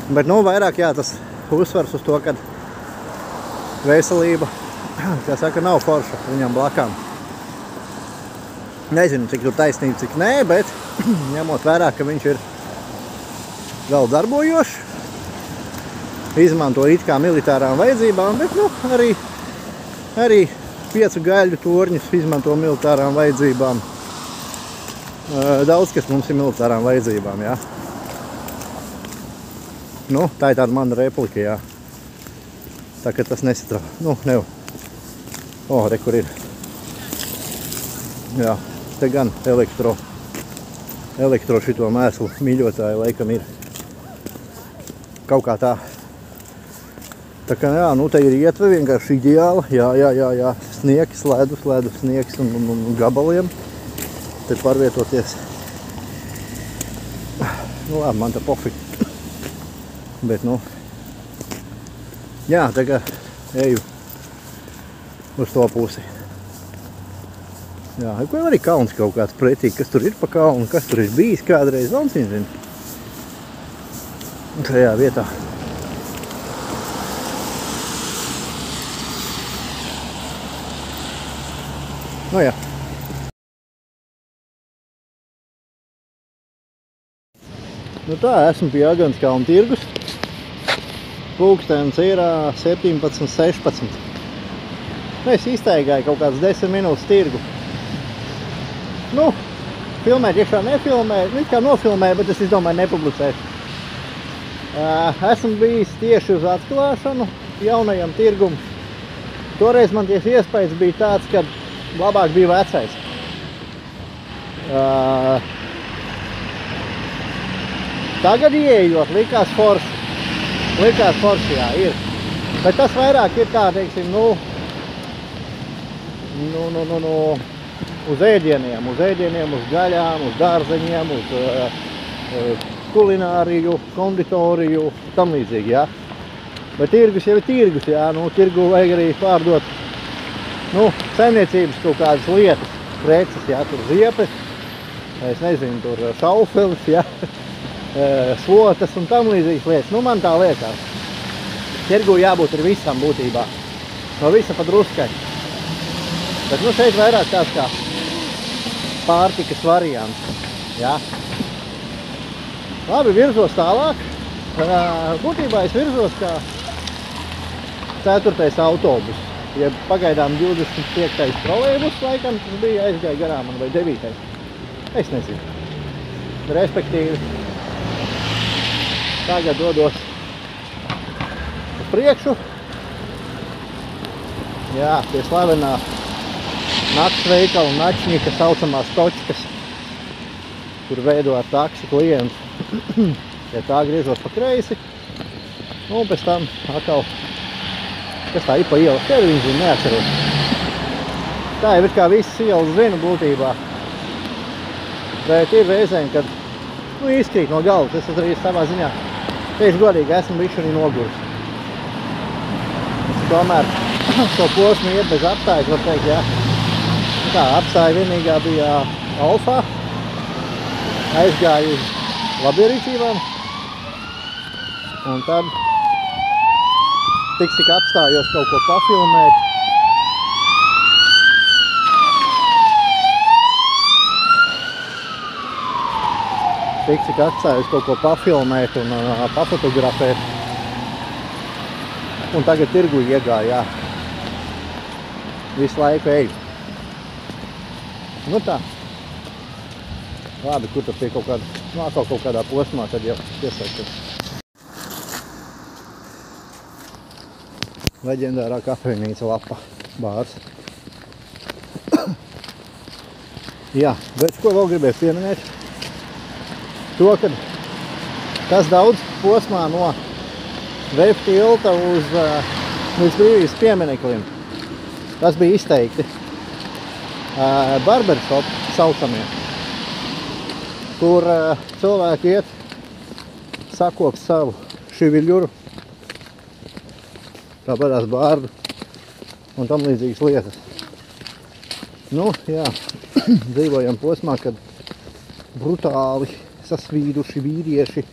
Bet vairāk tas uzsvars uz to, ka veselība, kā saka, nav forša viņām blakām. Nezinu, cik tur taisnība, cik nē, bet ņemot vērā, ka viņš ir vēl darbojošs, izmanto it kā militārām vajadzībām, bet arī 5 gaļu torņus izmanto militārām vajadzībām. Daudz, kas mums ir militārām vajadzībām, jā. Tā ir tāda mana replika, jā. Tā, ka tas nesatrā. Nev. Re, kur ir. Jā, te gan elektro šito mēslu mīļotāji laikam ir. Kaut kā tā. Tā kā, jā, te ir ietve vienkārši ideāli. Jā. Sniegs, ledus, sniegs un gabaliem. Te pārvietoties. Labi, man tā pofīgi. Bet, jā, tagad eju uz to pusi. Jā, ko arī kalns kaut kāds pretī, kas tur ir pa kalnu, kas tur ir bijis kādreiz, valnciņš zina. Tajā vietā. Jā. Tā, esmu pie Aganskalna tirgus. Pulkstenis ir 17:16. Es iztaigāju kaut kāds 10 minūtes tirgu. Filmēt iekšā nefilmēju, kā nofilmēju, bet es domāju nepublicēšu. Esmu bijis tieši uz atklāšanu jaunajam tirgum. Toreiz man tieši iespējas bija tāds, ka labāk bija vecais. Tagad ieejot, likās forši. Jā, ir. Bet tas vairāk ir tā, teiksim, uz ēdieniem, uz gaļām, uz dārzeņiem, uz kulināriju, konditoriju, tam līdzīgi, jā. Bet tirgus jau ir tirgus, jā, tirgu vajag arī pārdot, saimniecības kaut kādas lietas, preces, jā, tur ziepes, es nezinu, tur šaufeles, jā, slotas un tam līdzīgas lietas. Man tā liekas. Tirgu jābūt ir visam būtībā. No visa pa druskai. Bet šeit vairāk tāds kā pārtikas variants. Jā. Labi, virzos tālāk. Būtībā es virzos kā 4. autobus. Ja pagaidām 25. trolejbus laikam tas bija, aizgāja garām man vai 9. Es nezinu. Respektīvi, tagad dodos uz priekšu. Jā, pie slavenā naktsveikala načņika saucamās točkas, kur veido ar taksi klientu. Ja tā griežos pa kreisi, un pēc tam atkal, kas tā ir pa ielu, tevi viņi zina, neatceros. Tā jau ir kā visas ielas zinu būtībā. Bet ir reizēm, kad izkrīt no galvas, es arī savā ziņā, tieši godīgi, esmu bišķi arī noguris. Tomēr to posmu iet bez apstājas, var teikt, jā. Tā, apstāja vienīgā bija Alfā, aizgāju uz labierīcībām, un tad tik apstājos kaut ko pafilmēt. Tik atstājos kaut ko pafilmēt un pafotografēt. Un tagad tirgu iegāja, jā. Visu laiku eju. Nu tā. Labi, kur tad pie kaut kāda, nu atkal kaut kādā posmā, tad jau piesaisties. Leģendārā kafejnīca Lapa bārs. Jā, bet ko vēl gribēju pieminēt? To, kad tas daudz posmā no Veju tilta uz līdz Brīvības piemineklim. Tas bija izteikti barbershop saucamie, kur cilvēki iet, sakoks savu šiviļuru, tāpatās bārdu un tam līdzīgas lietas. Nu, jā, dzīvojam posmā, kad brutāli sasvīduši vīrieši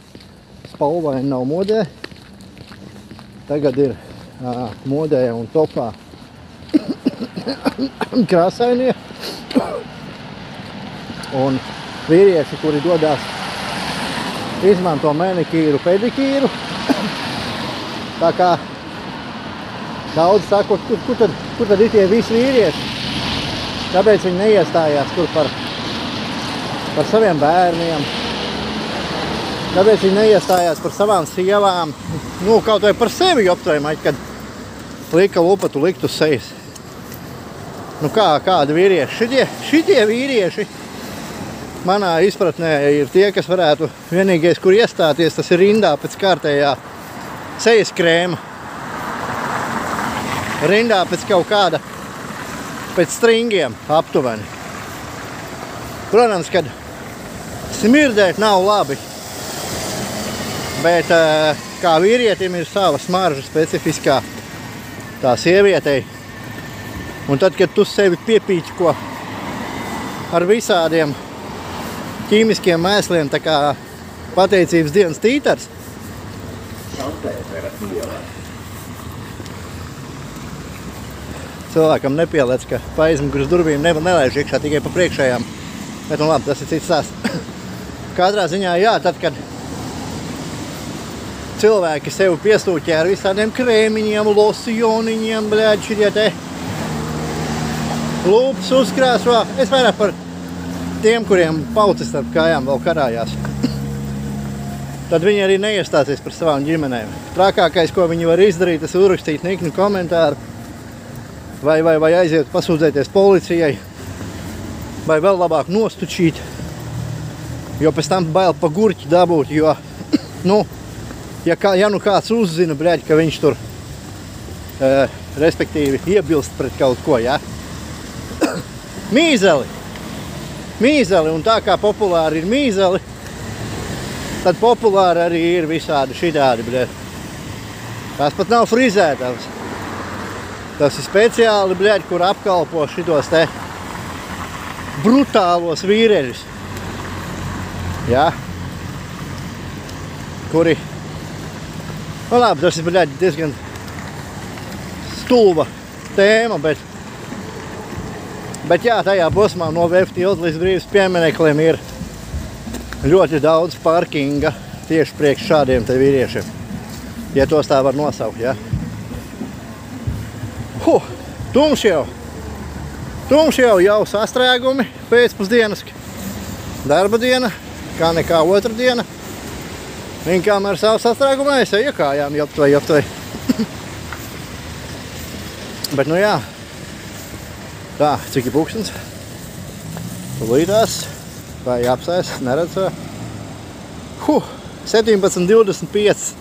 spalvaini nav modē. Tagad ir modē un topā krāsainie. Un vīrieši, kuri dodās, izmanto manikīru, pedikīru. Tā kā daudz saka, kur tad ir tie visi vīrieši? Kāpēc viņi neiestājās tur par saviem bērniem? Kāpēc viņi neiestājās par savām sievām? Nu, kaut vai par sevi aptvēmēt, kad lika lupatu likt uz sejas. Nu kādi vīrieši? Šitie vīrieši manā izpratnē ir tie, kas varētu vienīgais, kur iestāties, tas ir rindā pēc kārtējā sejas krēma. Rindā pēc kaut kāda, pēc stringiem aptuveni. Protams, kad smirdēt nav labi, bet kā vīrietim ir sava smarža specifiskā tā sievietei. Un tad, kad tu sevi piepīķiko ar visādiem ķīmiskiem mēsliem, tā kā pateicības dienas tītars. Cilvēkam nepielēc, ka pa aizmugures durvīm nelaiž iekšā tikai pa priekšējām. Bet nu labi, tas ir cits stāsts. Katrā ziņā, jā, tad, kad cilvēki sevi piestūķē ar visādiem krēmiņiem, losjoniņiem, bļēd, šitie te lūpas uzkrāsvā. Es vairāk par tiem, kuriem paucis starp kājām vēl karājās. Tad viņi arī neiestāsies par savām ģimenēm. Trakākais, ko viņi var izdarīt, tas uzrakstīt niknu komentāru, vai aiziet pasūdzēties policijai, vai vēl labāk nostučīt, jo pēc tam bail pa gurķi dabūt, jo, nu, ja nu kāds uzzina, bļaļ, ka viņš tur, respektīvi, iebilst pret kaut ko, jā. Mīzeli, un tā kā populāri ir mīzeli, tad populāri arī ir visādi šitādi, bļaļ. Tās pat nav frizētavas. Tas ir speciāli, bļaļ, kur apkalpo šitos te brutālos vīreļus. Jā. Kuri, nu labi, tas ir, bļaļ, diezgan stulba tēma, bet jā, tajā posmā no Veju tilta līdz Brīvības piemineklim ir ļoti daudz parkinga tieši priekš šādiem te vīriešiem. Ja tos tā var nosaukt, jā. Tumš jau sastrēgumi pēcpusdienas, darba diena, kā nekā otra diena. Viņi kamēr savu sastrēgumu es eju kājām, joptvai. Bet nu jā. Tā, cik ir pūkstens? Tūlītās, vai apsēs, neredz vai? 17:25.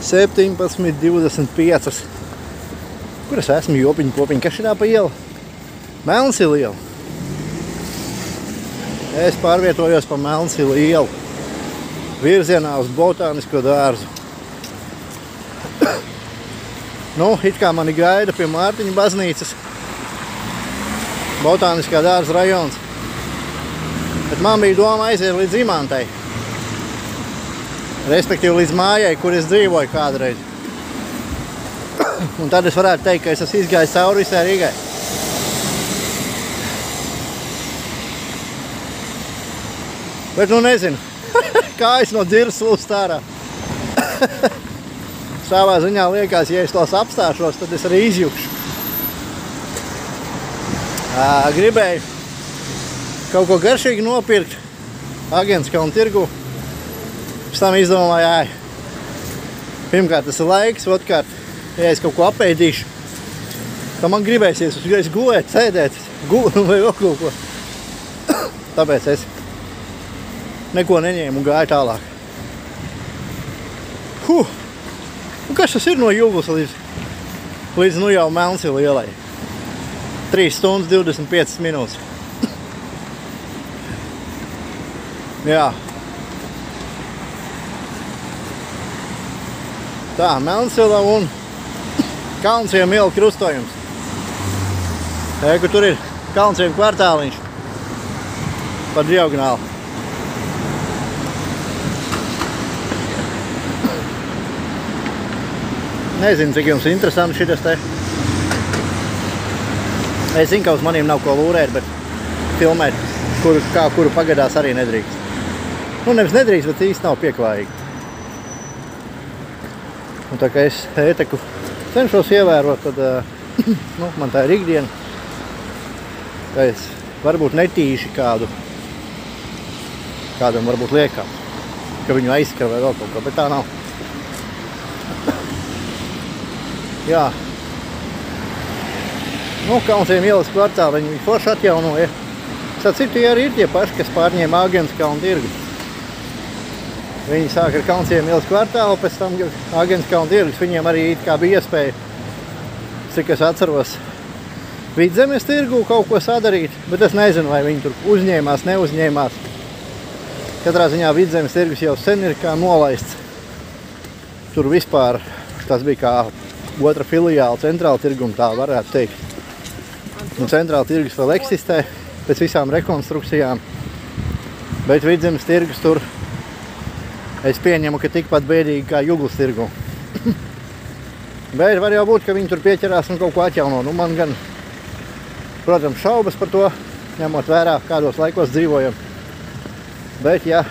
17:25. Kur es esmu? Jopiņu, kas šitā pa ielu? Melnsila iela. Es pārvietojos pa Melnsila ielu. Virzienā uz Botānisko dārzu. Nu, it kā mani gaida pie Mārtiņa baznīcas. Botāniskā dārza rajons. Bet man bija doma aiziet līdz Imantai. Respektīvi līdz mājai, kur es dzīvoju kādreiz. Un tad es varētu teikt, ka es esmu izgājis cauri visai Rīgai. Bet nu nezinu, kājas no dziras lūst ārā. savā ziņā liekas, ja es tos apstāšos, tad es arī izjukšu. Gribēju kaut ko garšīgi nopirkt Agenskalna tirgu. Pēc tam izdomāju, pirmkārt tas ir laiks, otrkārt, ja es kaut ko apēdīšu, tad man gribēsies uzreiz gulēt, sēdēt, vai vēl kaut ko. Tāpēc es neko neņēmu un gāju tālāk. Kas tas ir no Juglas līdz nu jau Melnsili ielai? 3 stundas 25 minūtes. Jā. Tā, Melnsila un Kalnsriema iela krustojums. Tā, kur tur ir Kalnsriema kvartāliņš pa diagonāli. Nezinu, cik jums interesanti šitas te. Es zinu, ka uz maniem nav ko lūrēt, bet filmēt, kuru pagadās arī nedrīkst. Nu, nevis nedrīkst, bet īsti nav pieklājīgi. Un tā kā es ēteku cenšos ievērot, tad man tā ir ikdiena. Tā es varbūt netīši kādam varbūt liekam, ka viņu aizskar vai vēl kaut ko, bet tā nav. Jā. Nu, Kalnsriema ielas kvartāli, viņi forši atjaunoja. Starp citu, arī ir tie paši, kas pārņēma Agenskalna tirgu. Viņi sāk ar Kalnsriema ielas kvartālu, pēc tam Agenskalna tirgus. Viņiem arī it kā bija iespēja, cik es atceros, Vidzemes tirgu kaut ko sadarīt, bet es nezinu, vai viņi tur uzņēmās, neuzņēmās. Katrā ziņā Vidzemes tirgus jau sen ir kā nolaists. Tur vispār tas bija kā otra filiāla centrāla tirguma, tā varētu teikt. Un centrāla tirgus vēl eksistē pēc visām rekonstrukcijām, bet Vidzemes tirgus tur es pieņemu, ka tikpat bēdīgi kā Juglas tirgu. Bet var jau būt, ka viņi tur pieķerās un kaut ko atjauno. Nu, man gan, protams, šaubas par to, ņemot vērā, kādos laikos dzīvojam. Bet, ja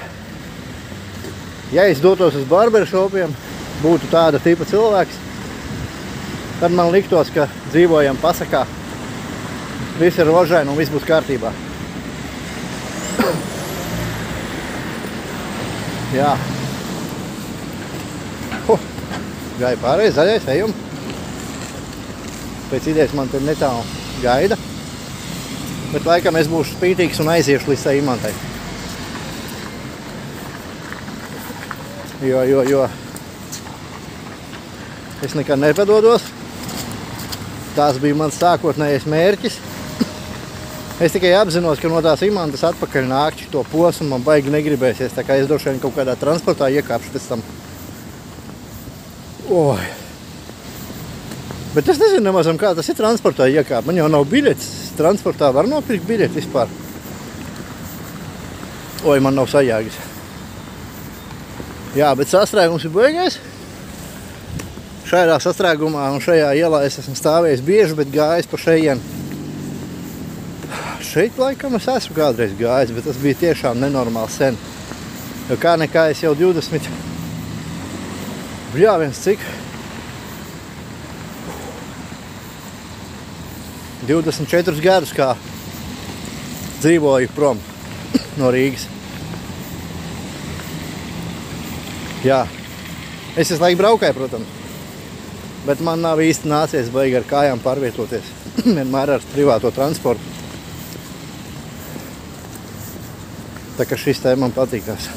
es dotos uz barbershopiem, būtu tāda tipa cilvēks, tad man liktos, ka dzīvojam pasakā. Viss ir rožaini un viss būs kārtībā. Jā. Gāja pārējais, zaļais, ejam. Pēc idejas man te netālu gaida. Bet laikam es būšu spītīgs un aiziešu līdz Imantai. Jo. Es nekad nepadodos. Tās bija mans sākotnējais mērķis. Es tikai apzinos, ka no tās Imantas atpakaļ nākšu to posmu, man baigi negribēsies, tā kā es droši vien kaut kādā transportā iekāpšu pēc tam. Oi. Bet es nezinu nemazam, kā tas ir transportā iekāpt. Man jau nav biļetes. Transportā var nopirkt biļeti vispār. Oi, man nav sajāgas. Jā, bet sastrēgums ir beigais. Šajā sastrēgumā un šajā ielā es esmu stāvējis bieži, bet gājis pa šeien. Šeit laikam es esmu kādreiz gājis, bet tas bija tiešām nenormāli sen. Jo kā nekā es jau 20... Jā, viens cik? 24 gadus kā dzīvoju prom no Rīgas. Jā. Es visu laiku braukāju, protams. Bet man nav īsti nācies baigi ar kājām pārvietoties. Vienmēr ar privāto transportu. Tā kā šis te man patīkās.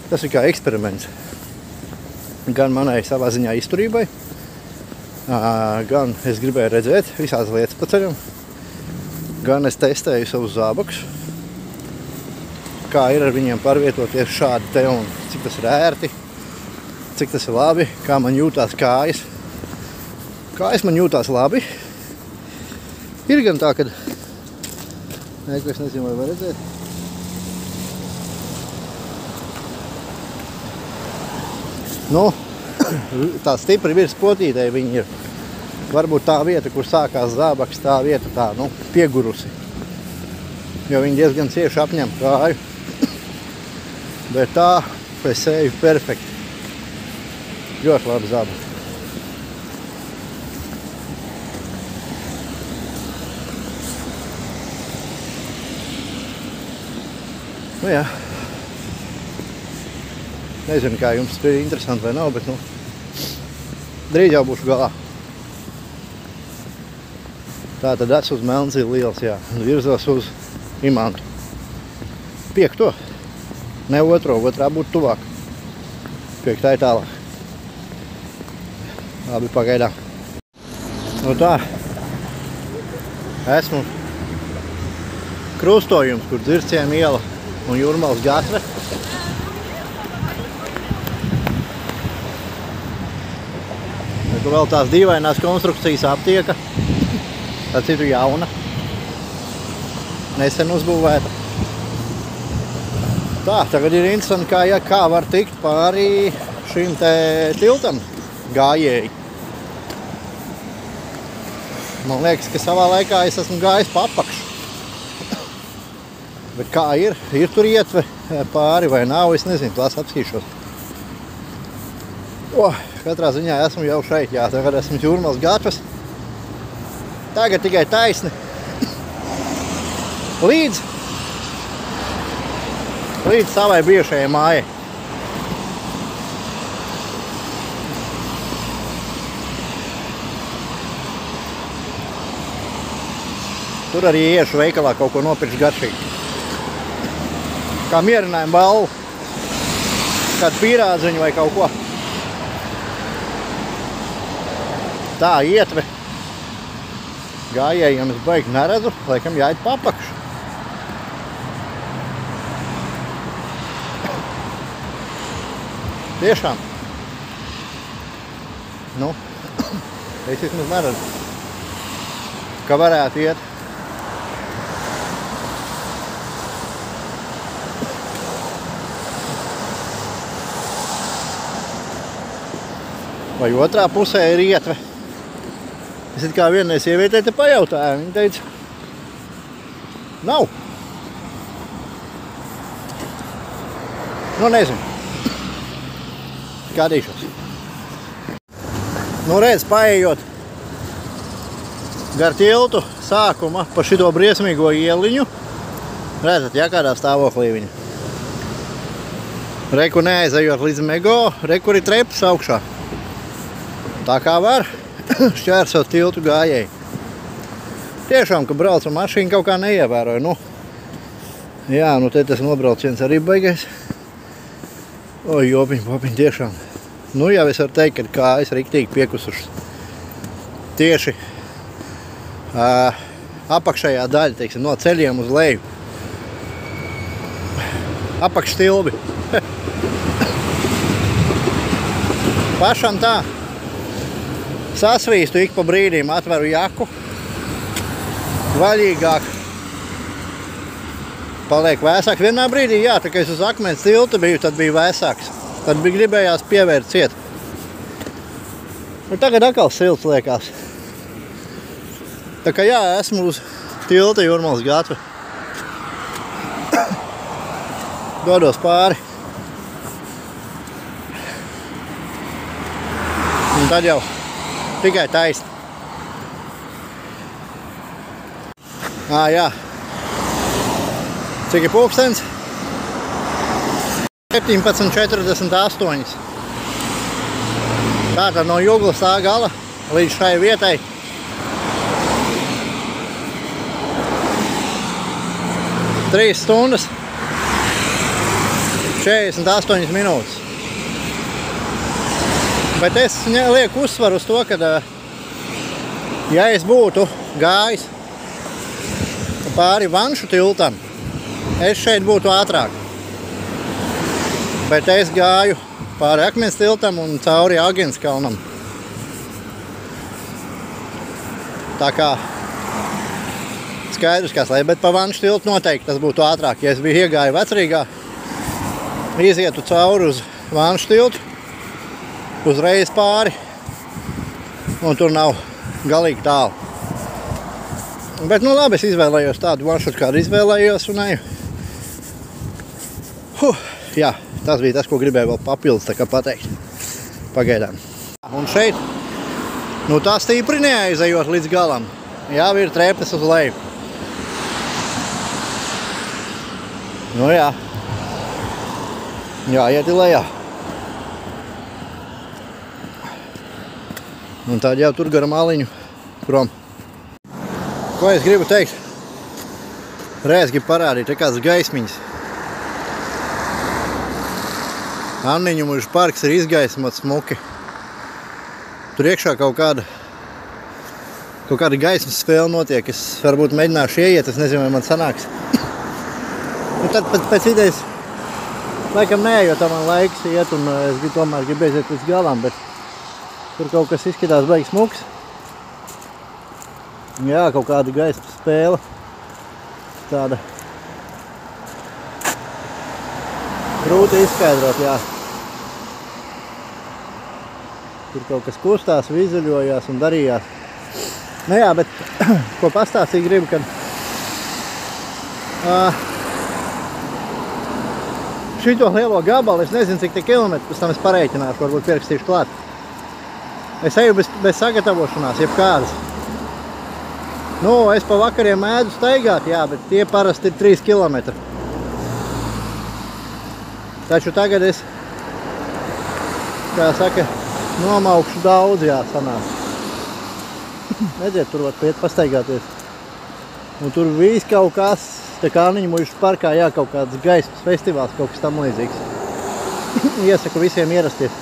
Tas ir kā eksperiments. Gan manai savā ziņā izturībai, gan es gribēju redzēt visās lietas pa ceļam, gan es testēju savus zābakus, kā ir ar viņiem pārvietoties šādi te un cik tas ir ērti, cik tas ir labi, kā man jūtās kājas. Kājas man jūtās labi. Ir gan tā, kad... Es nezinu, vai var redzēt. Nu, tā stipri virs potītei viņi ir. Varbūt tā vieta, kur sākās zābaks, tā vieta tā, nu, piegurusi. Jo viņi diezgan cieši apņem kāju. Bet tā, es eju perfekti. Ļoti labi zaba. Nu jā. Nezinu, kā jums tas ir interesanti vai nav, bet nu, drīz jau būšu galā. Tā tad es uz Melnzili ielas, jā, un virzos uz Imantu. 5. Ne 2. Otrā būtu tuvāk. 5. ir tālāk. Labi, pagaidām. Nu tā, esmu krustojums, kur Dzirciema iela un Jūrmalas gatve. Tur vēl tās dīvainās konstrukcijas aptieka. Tā citu jauna. Nesen uzbūvēta. Tā, tagad ir interesanti, kā var tikt pāri šim te tiltam gājēji. Man liekas, ka savā laikā es esmu gājis pa apakšu. Bet kā ir? Ir tur ietve pāri vai nav, es nezinu, tās apskatīšos. Katrā ziņā esmu jau šeit, jā, tagad esmu Jūrmalas gatves. Tagad tikai taisni līdz savai bijušajai mājai. Tur arī iešu veikalā kaut ko nopirkšu garšīgi. Kā mierinājumu balvu, kādu pīrādziņu vai kaut ko. Tā ietve gājējiem es baigi neredzu, laikam jāiet pa apakšu. Tiešām. Nu, es vismaz neredzu, ka varētu iet. Vai otrā pusē ir ietve. Es it kā vienai sievietei te pajautāju, viņa teica, nav. Nu, nezinu. Skatīšos. Nu, redz, paejot gar tiltu sākuma pa šito briesmīgo ieliņu. Redzat, jā, kādā stāvoklī viņa. Reku neaizejot līdz Mego, reku ir trepas augšā. Tā kā var šķērsot tiltu gājēji. Tiešām, ka braucu mašīnu kaut kā neievēroju. Nu, jā, nu te tas nobrauciens arī baigais. Oi, jopiņ, popiņ, tiešām. Nu, jau es varu teikt, ka kājas riktīgi piekusušas. Tieši apakšējā daļa, teiksim, no ceļiem uz leju. Apakšstilbi. Pašam tā. Sasvīstu ik pa brīdīm, atveru jaku. Vaļīgāk. Paliek vēsāk. Vienā brīdī, jā, tā kā es uz akmens tilta biju, tad bija vēsāks. Tad bija gribējās pievērt ciet. Un tagad atkal silts liekās. Tā kā jā, esmu uz tilta Jūrmalas gatve. Dodos pāri. Un tad jau tikai taisni. Jā. Cik ir pulkstens? 17:48. Tātad no Juglas tā gala līdz šai vietai. Trīs stundas. 48 minūtes. Bet es lieku uzsvaru uz to, ka ja es būtu gājis pāri Vanšu tiltam, es šeit būtu ātrāk. Bet es gāju pāri Akmens tiltam un cauri Agenskalnam. Tā kā skaidrs, kas lai, bet pa Vanšu tiltu noteikti tas būtu ātrāk. Ja es biju iegāju Vecrīgā, izietu cauri uz Vanšu tiltu, uzreiz pāri, un tur nav galīgi tālu. Bet, nu labi, es izvēlējos tādu maršrutu, kādu izvēlējos, un eju. Jā, tas bija tas, ko gribēju vēl papildus tā kā pateikt. pagaidām. Un šeit, nu tā stipri neaizejot līdz galam, jau ir trepes uz leju. Nu jā, jāiet lejā. Un tad jau tur garam aliņu prom. Ko es gribu teikt? Reiz gribu parādīt, te kādas gaismiņas. Anniņu Mužu parks ir izgaismots smuki. Tur iekšā kaut kāda gaismas spēle notiek. Es varbūt mēģināšu ieiet, es nezinu, vai man sanāks. Un tad pēc idejas laikam nē, jo tā man laiks iet un es tomēr gribu aiziet līdz galam, bet tur kaut kas izskatās baigi smuks. Jā, kaut kāda gaismas spēle. Tāda grūti izskaidrot, jā. Tur kaut kas kustās, vizuļojās un darījās. Nu jā, bet ko pastāstīt gribu, kad šito lielo gabalu, es nezinu, cik te kilometri, pēc tam es pareiķināšu, varbūt pierakstīšu klāt. Es eju bez sagatavošanās, jebkādas. Nu, es pa vakariem ēdu staigāt, jā, bet tie parasti ir 3 kilometri. Taču tagad es, kā saka, nomaukšu daudz, jā, sanāk. Redziet, tur var piet pastaigāties. Un tur viss kaut kas, tā kā Anniņu Mužas parkā, jā, kaut kāds gaismas festivāls, kaut kas tam līdzīgs. Iesaku visiem ierasties.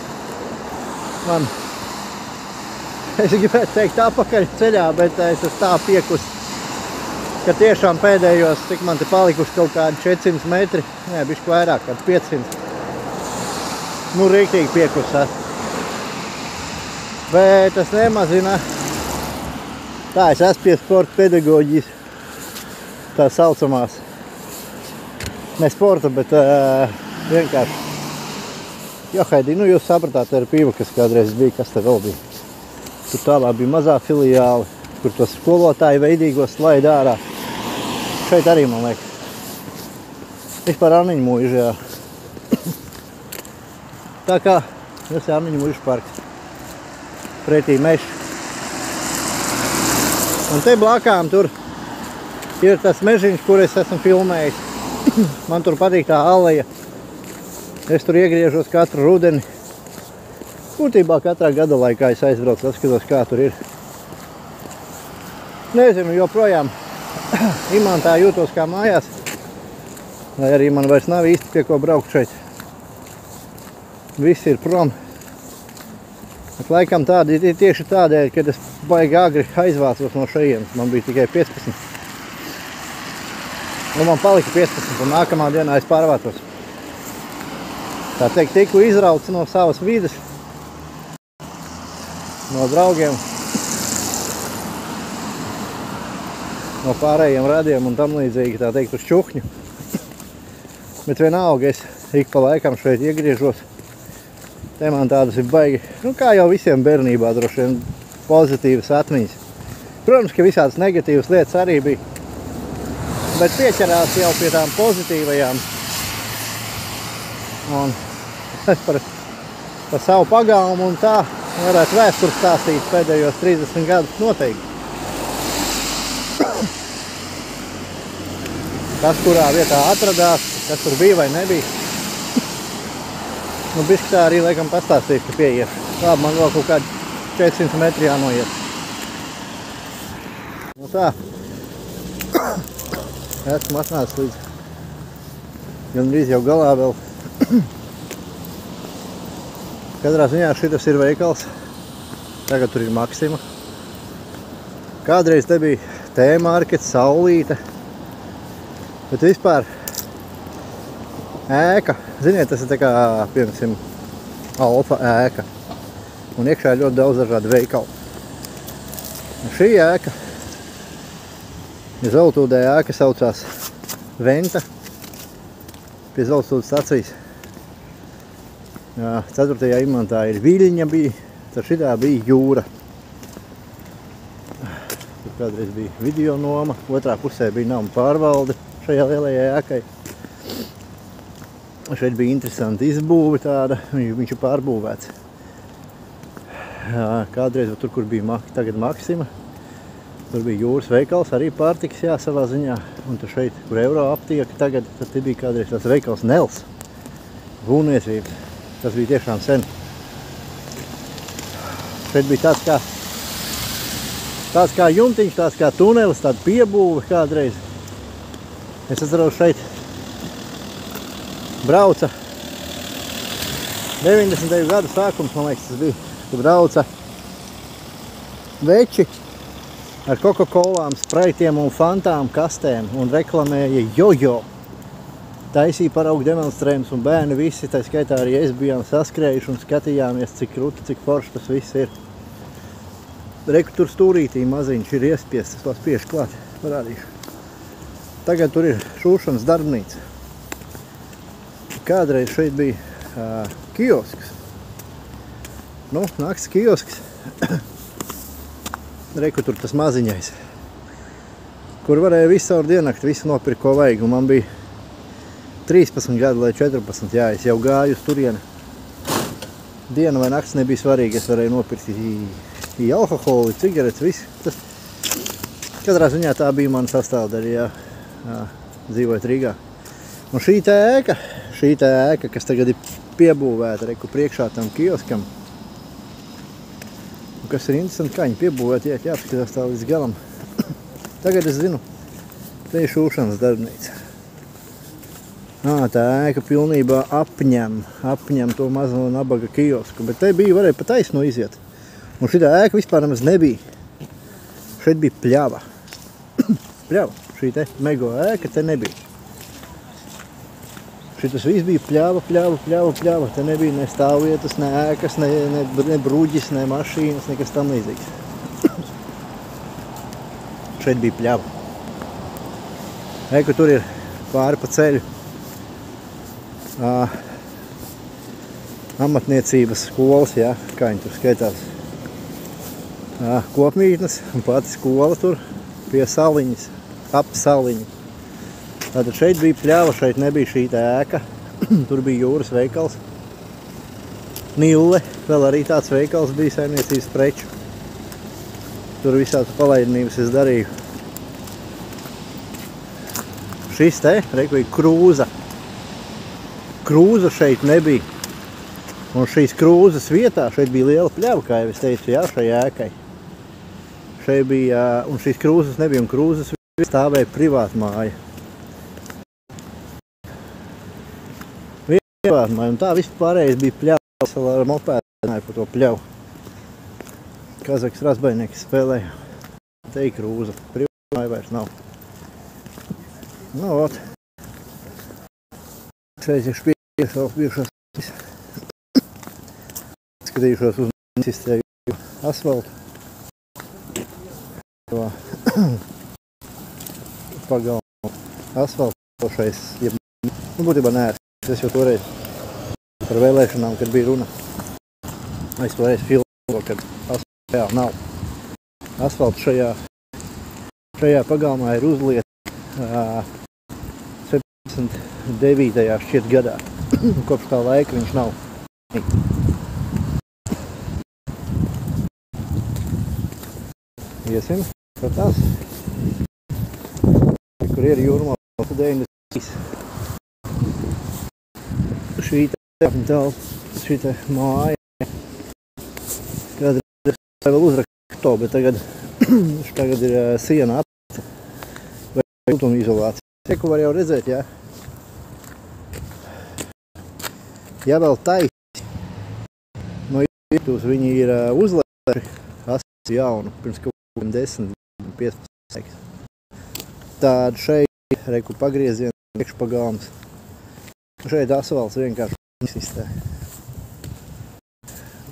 Man, es gribētu teikt apakaļ ceļā, bet es esmu tā piekus, ka tiešām pēdējos, cik man te palikuši kaut kādi 400 metri, nē, bišķi vairāk, kāds 500. Nu, rīktīgi piekus esmu. Bet tas nemazina. Tā, es esmu pie sporta pedagoģijas, tā saucamās. Ne sporta, bet vienkārši. Jo, Haidī, nu jūs sapratāt, ar pīva, kas kādreiz bija, kas te vēl bija. Tur tālāk bija mazā filiāli, kur tos skolotāji veidīgos slaid ārā. Šeit arī, man liekas. Vispār Anniņu Mužu, jā. Tā kā, tas ir Anniņu Mužas parks. Pretī mežs. Un te blakām tur ir tas mežiņš, kur es esmu filmējis. Man tur patīk tā aleja. Es tur iegriežos katru rudeni. Būtībā katrā gada laikā es aizbraucu, atskatos, kā tur ir. Nezinu, joprojām Imantā jūtos kā mājās. Vai arī man vairs nav īsti pie ko braukt šeit. Viss ir prom. Bet laikam tādi ir tieši tādēļ, kad es baigi agri aizvācos no šejienes. Man bija tikai 15. Un man palika 15, un nākamā dienā es pārvācos. Tā teikt, tiku izrauts no savas vides, no draugiem, no pārējiem radiem un tam līdzīgi, tā teikt, uz čuhņu. Bet vienalga, es ik pa laikam šeit iegriežos. Te man tādas ir baigi, nu kā jau visiem bērnībā droši vien pozitīvas atmiņas. Protams, ka visādas negatīvas lietas arī bija, bet pieķerās jau pie tām pozitīvajām. Un es par savu pagalmu un tā varētu vēsturi stāstīt pēdējos 30 gadus noteikti. Kas kurā vietā atradās, kas tur bija vai nebija. Nu, bišķi tā arī laikam pastāstīšu, ka pieiešu. Labi, man vēl kaut kādi 400 metri jānoiet. Nu tā. Esmu atnācis līdz gandrīz jau galā vēl. Katrā ziņā šitas ir veikals. Tagad tur ir Maksima. Kādreiz te bija T-markets, Saulīte. Bet vispār ēka, ziniet, tas ir tā kā, piemēram, Alfa ēka. Un iekšā ir ļoti daudz dažādu veikalu. Un šī ēka, Zeltūdē ēka saucās Venta pie Zeltūdas stacijas. 4. imantā ir Viļņa bija, tad šitā bija Jūra. Tur kādreiz bija video noma, otrā pusē bija nama pārvalde šajā lielajai ēkai. Šeit bija interesanti izbūve tāda, viņš ir pārbūvēts. kādreiz tur, kur bija tagad Maksima. Tur bija jūras veikals, arī pārtikas savā ziņā. Un tur šeit, kur Euro aptieka tagad, tad bija kādreiz tāds veikals Nels. Būvniecības. Tas bija tiešām sen. Šeit bija tāds kā jumtiņš, tāds kā tunelis, tāda piebūve kādreiz. Es atceros, šeit brauca 90. gadu sākums, man liekas, tas bija, kad brauca veči ar Coca-Colām, spraitiem un fantām kastēm un reklamēja jojo. Taisīja paraugu demonstrējumus un bērni visi, tā skaitā arī es bijām saskrējuši un skatījāmies, cik krūti, cik forši tas viss ir. Reku tur stūrītī maziņš ir iespiests, es to spiešu klāt, parādīšu. Tagad tur ir šūšanas darbnīca. Kādreiz šeit bija kiosks. Nu, nakts kiosks. Reku tur tas maziņais. Kur varēja visu caur diennakti, visu nopirkt, ko vajag. Un man bija 13 gadi vai 14, jā, es jau gāju uz turieni. Diena vai nakts nebija svarīgi, es varēju nopirkt i alkoholu, i cigaretes, viss. Tas, katrā ziņā tā bija mana sastāvdaļa, jā, dzīvojot Rīgā. Un šī ēka, kas tagad ir piebūvēta, reku priekšā tam kioskam, un kas ir interesanti, kā viņi piebūvēti, jāapskatās tā līdz galam. Tagad es zinu, te ir šūšanas darbnīca. Tā ēka pilnībā apņem to mazo nabaga kiosku, bet te varēja pa taisno iziet. Un šitā ēka vispār nemaz nebija. Šeit bija pļava. Pļava. Šī te mego ēka te nebija. Šitas viss bija pļava. Te nebija ne stāvvietas, ne ēkas, ne bruģis, ne mašīnas, nekas tam līdzīgs. Šeit bija pļava. Ēku tur ir pāri pa ceļu. Amatniecības skolas, jā, kā viņi tur skaitās. Kopmītnes un pati skola tur pie saliņas, ap saliņu. Tātad šeit bija pļava, šeit nebija šī ēka. Tur bija jūras veikals. Nille, vēl arī tāds veikals bija saimniecības preču. Tur visādas palaidnības es darīju. Šis te, reku, ir krūza. Krūza šeit nebija. Un šīs krūzas vietā, šeit bija liela pļava, kā jau es teicu, jā, šai ēkai. Šeit bija, un šīs krūzas nebija, un krūzas stāvēja privāta māja. Privāta māja, un tā vispārējais bija pļava, ar mopēdu par to pļavu. Kazaks razbainieki spēlēja. Te ir krūza, privāta māja vairs nav. Nu, ot. Sveiciešu pie savas bijušās. Skatījušos uz izstēju asfaltu. Pagalmu asfaltošais, būtībā neesmu. Es jau toreiz par vēlēšanām, kad bija runa. Es toreiz filmu, kad asfaltu reāli nav. Asfaltu šajā pagalmā ir uzlieta 79. šķiet gadā. Kopš tā laika viņš nav. Iesim, skatās. Kur ir Jūrmala 93. Šī te māja. Kādreiz vēl uzrakstu to, bet tagad ir siena apta. Vai siltuma izolācija. Te, ko var jau redzēt, jā. Ja vēl taisi no ietūs, viņi ir uzlēši asi jaunu, pirms kaut 10, 15. Tāda šeit, reku pagrieziena, priekšpagalms. Šeit asfalts vienkārši sistē.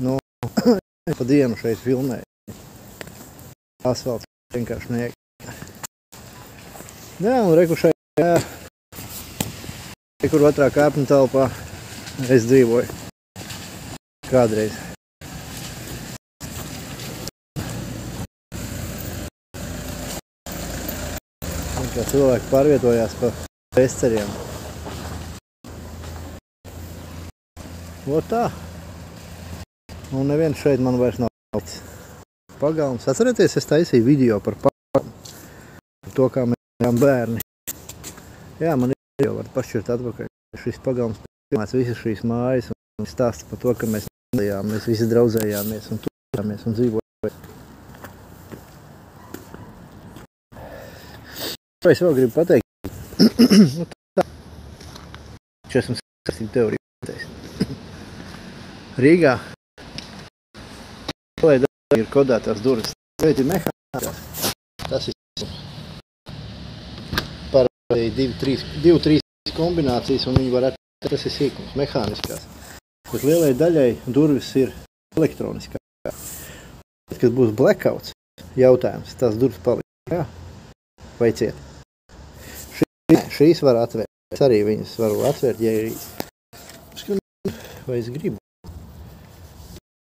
No, pa dienu šeit filmēja. Asfalts vienkārši niek. Jā, un reku šeit, kur otrā kāpņu telpā es dzīvoju. Kādreiz. Kā cilvēki pārvietojās pa bezceļiem. Ot tā. Un neviens šeit man vairs nav pagalms. Atcerieties, es taisīju video par pagalmu. Par to, kā mēs bijām bērni. Jā, man ir jau var pašķirt atpakaļ. Šis pagalms pirmās visas šīs mājas un stāsts par to, ka mēs nedējām, mēs visi draudzējāmies un turējāmies un dzīvojām. Es vēl gribu pateikt, nu tā, es esmu sastību teoriju pateicis. Rīgā ir kodētās durvis. Šeit ir mehāniskās. Tas ir parasti 2-3 kombinācijas un viņi var atrast, tas ir sīkums, mehāniskās. Bet lielai daļai durvis ir elektroniskās. Kad būs blackouts, jautājums, tās durvis paliks, jā, vai ciet. Šīs var atvērt. Es arī viņas varu atvērt, ja ir īsti. Vai es gribu.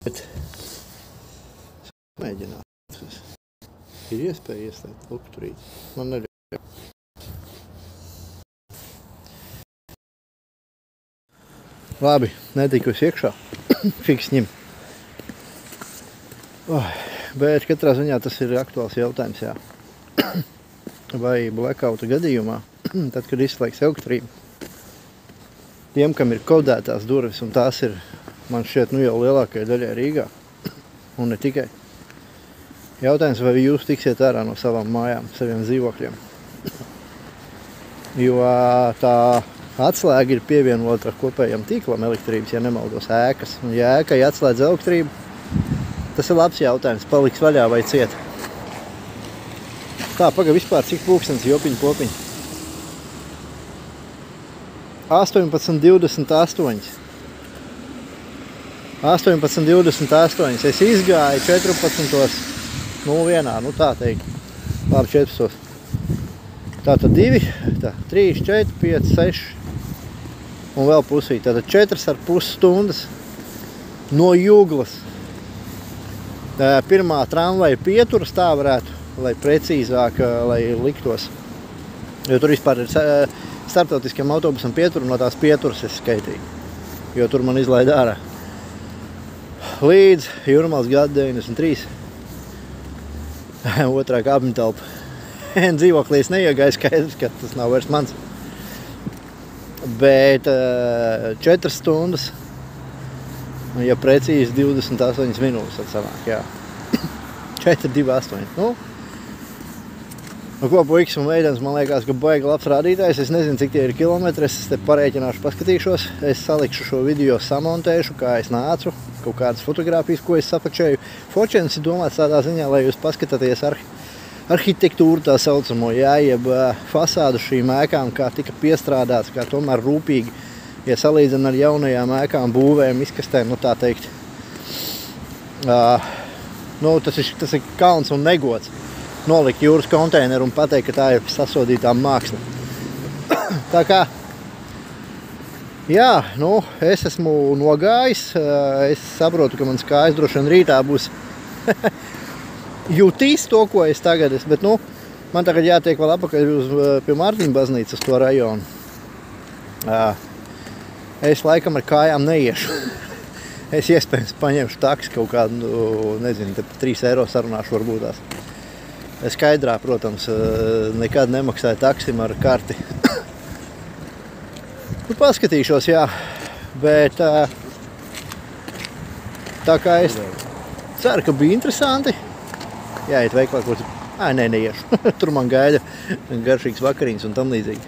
Bet mēģināt. Ir iespēja ieslēgt lukturīt. Man neļauj. Labi, netikus iekšā. Fiks ņem. Bet katrā ziņā tas ir aktuāls jautājums, jā. Vai blackouta gadījumā, tad, kad izslēgs elektrību, tiem, kam ir kodētās durvis, un tās ir, man šķiet, nu jau lielākajai daļai Rīgā, un ne tikai. Jautājums, vai jūs tiksiet ārā no savām mājām, saviem dzīvokļiem. Jo tā atslēga ir pievienota kopējam tīklam elektrības, ja nemaldos ēkas. Un ja ēkai atslēdz elektrību, tas ir labs jautājums, paliks vaļā vai ciet. Tā, paga vispār, cik pulkstens jopiņi popiņi? 18:28. 18:28. Es izgāju 14:01, nu tā teikt. Labi, 14. Tātad 2, 3, 4, 5, 6 un vēl pusīt. Tātad 4,5 stundas no Juglas. Pirmā tramvaja pieturas tā varētu, lai precīzāk, lai liktos. Jo tur vispār ir starptautiskiem autobusam pieturu, no tās pieturas es skaitīju. Jo tur man izlaida ārā. Līdz Jūrmals gada 93. Otrā kāpņu telpa. Dzīvoklī es neiegāju, skaidrs, ka tas nav vairs mans. Bet 4 stundas, ja precīzi 28 minūtes atsanāk, jā. 4,28. Nu, ko, puikas un meitenes, man liekas, ka baigi labs rādītājs. Es nezinu, cik tie ir kilometri, es te parēķināšu, paskatīšos. Es salikšu šo video, samontēšu, kā es nācu, kaut kādas fotogrāfijas, ko es sapačēju. Fočens ir domāts tādā ziņā, lai jūs paskatāties arhitektūru tā saucamo, jā, jeb fasādu šīm ēkām, kā tika piestrādāts, kā tomēr rūpīgi, ja salīdzina ar jaunajām ēkām, būvēm, izkastēm, nu tā teikt. Nu, tas ir kauns un negods. Nolikt jūras konteineru un pateikt, ka tā ir sasodītā māksla. Tā kā, jā, nu, es esmu nogājis, es saprotu, ka mans kājas droši vien rītā būs jutīs to, ko es tagad esmu, bet, nu, man tagad jātiek vēl apakaļ pie Mārtiņa baznīcas to rajonu. Es laikam ar kājām neiešu. Es iespējams paņemšu taksi kaut kādu, nezinu, 3 eiro sarunāšu varbūt tās. Skaidrā, protams, nekad nemaksāju taksim ar karti. Nu, paskatīšos, jā, bet tā kā es ceru, ka bija interesanti. Jāiet veiklā, ko neiešu. Tur man gaida garšīgs vakariņas un tam līdzīgi.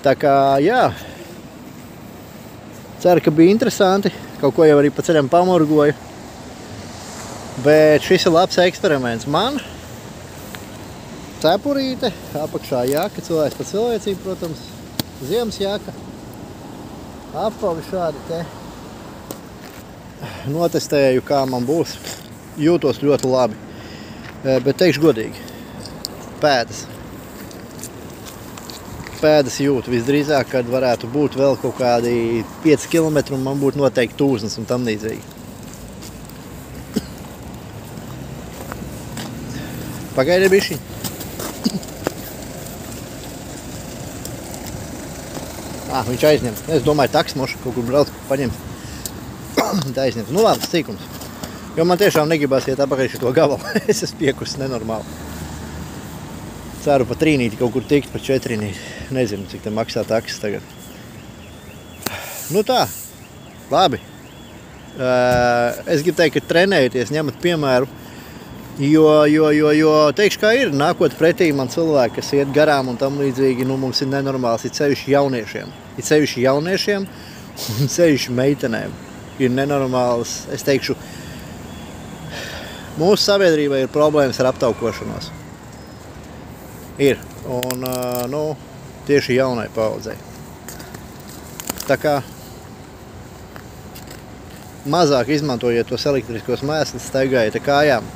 Tā kā, jā, ceru, ka bija interesanti. Kaut ko jau arī pa ceļam pamurgoju. Bet šis ir labs eksperiments man. Cepurīte, apakšā jaka, cilvēks pa cilvēcību, protams, ziemas jaka, apavi šādi te. Notestēju, kā man būs, jūtos ļoti labi, bet teikšu godīgi, pēdas jūtu visdrīzāk, kad varētu būt vēl kaut kādi 5 kilometri un man būtu noteikti tūznes un tam līdzīgi. Pagaidi bišķiņ. Viņš aizņems. Es domāju, taksmošu kaut kur brauc, paņems. Tā aizņems. Nu labi, sīkums. Jo man tiešām negribas iet apakaļ šo gabalu. Es esmu piekusis nenormāli. Ceru pa trīnīti kaut kur tikt, pa četrinīti. Nezinu, cik te maksā taksis tagad. Nu tā, labi. Es gribu teikt, ka trenējieties, ņemat piemēru. Jo teikšu, kā ir, nākot pretī man cilvēki, kas iet garām un tam līdzīgi, nu mums ir nenormāls, it sevišķi jauniešiem. It sevišķi jauniešiem un sevišķi meitenēm. Ir nenormāls, es teikšu, mūsu sabiedrībā ir problēmas ar aptaukošanos. Ir. Un, nu, tieši jaunai paaudzei. Tā kā mazāk izmantojiet tos elektriskos mēslus, staigājiet ar kājām.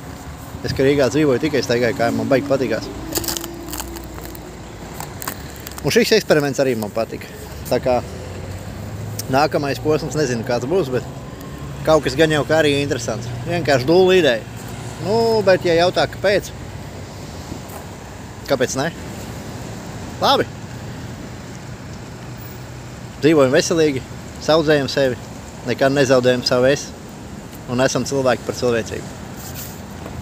Es, ka Rīgā dzīvoju, tikai staigāju kājām, man baigi patīkās. Un šis eksperiments arī man patika. Tā kā nākamais posms, nezinu, kāds būs, bet kaut kas gan jau kā arī interesants. Vienkārši dūla ideja. Nu, bet ja jautā, kāpēc? Kāpēc ne? Labi. Dzīvojam veselīgi, saudzējam sevi, nekad nezaudējam savu es un esam cilvēki par cilvēcību.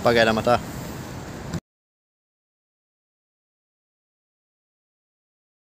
Pagaidām tā.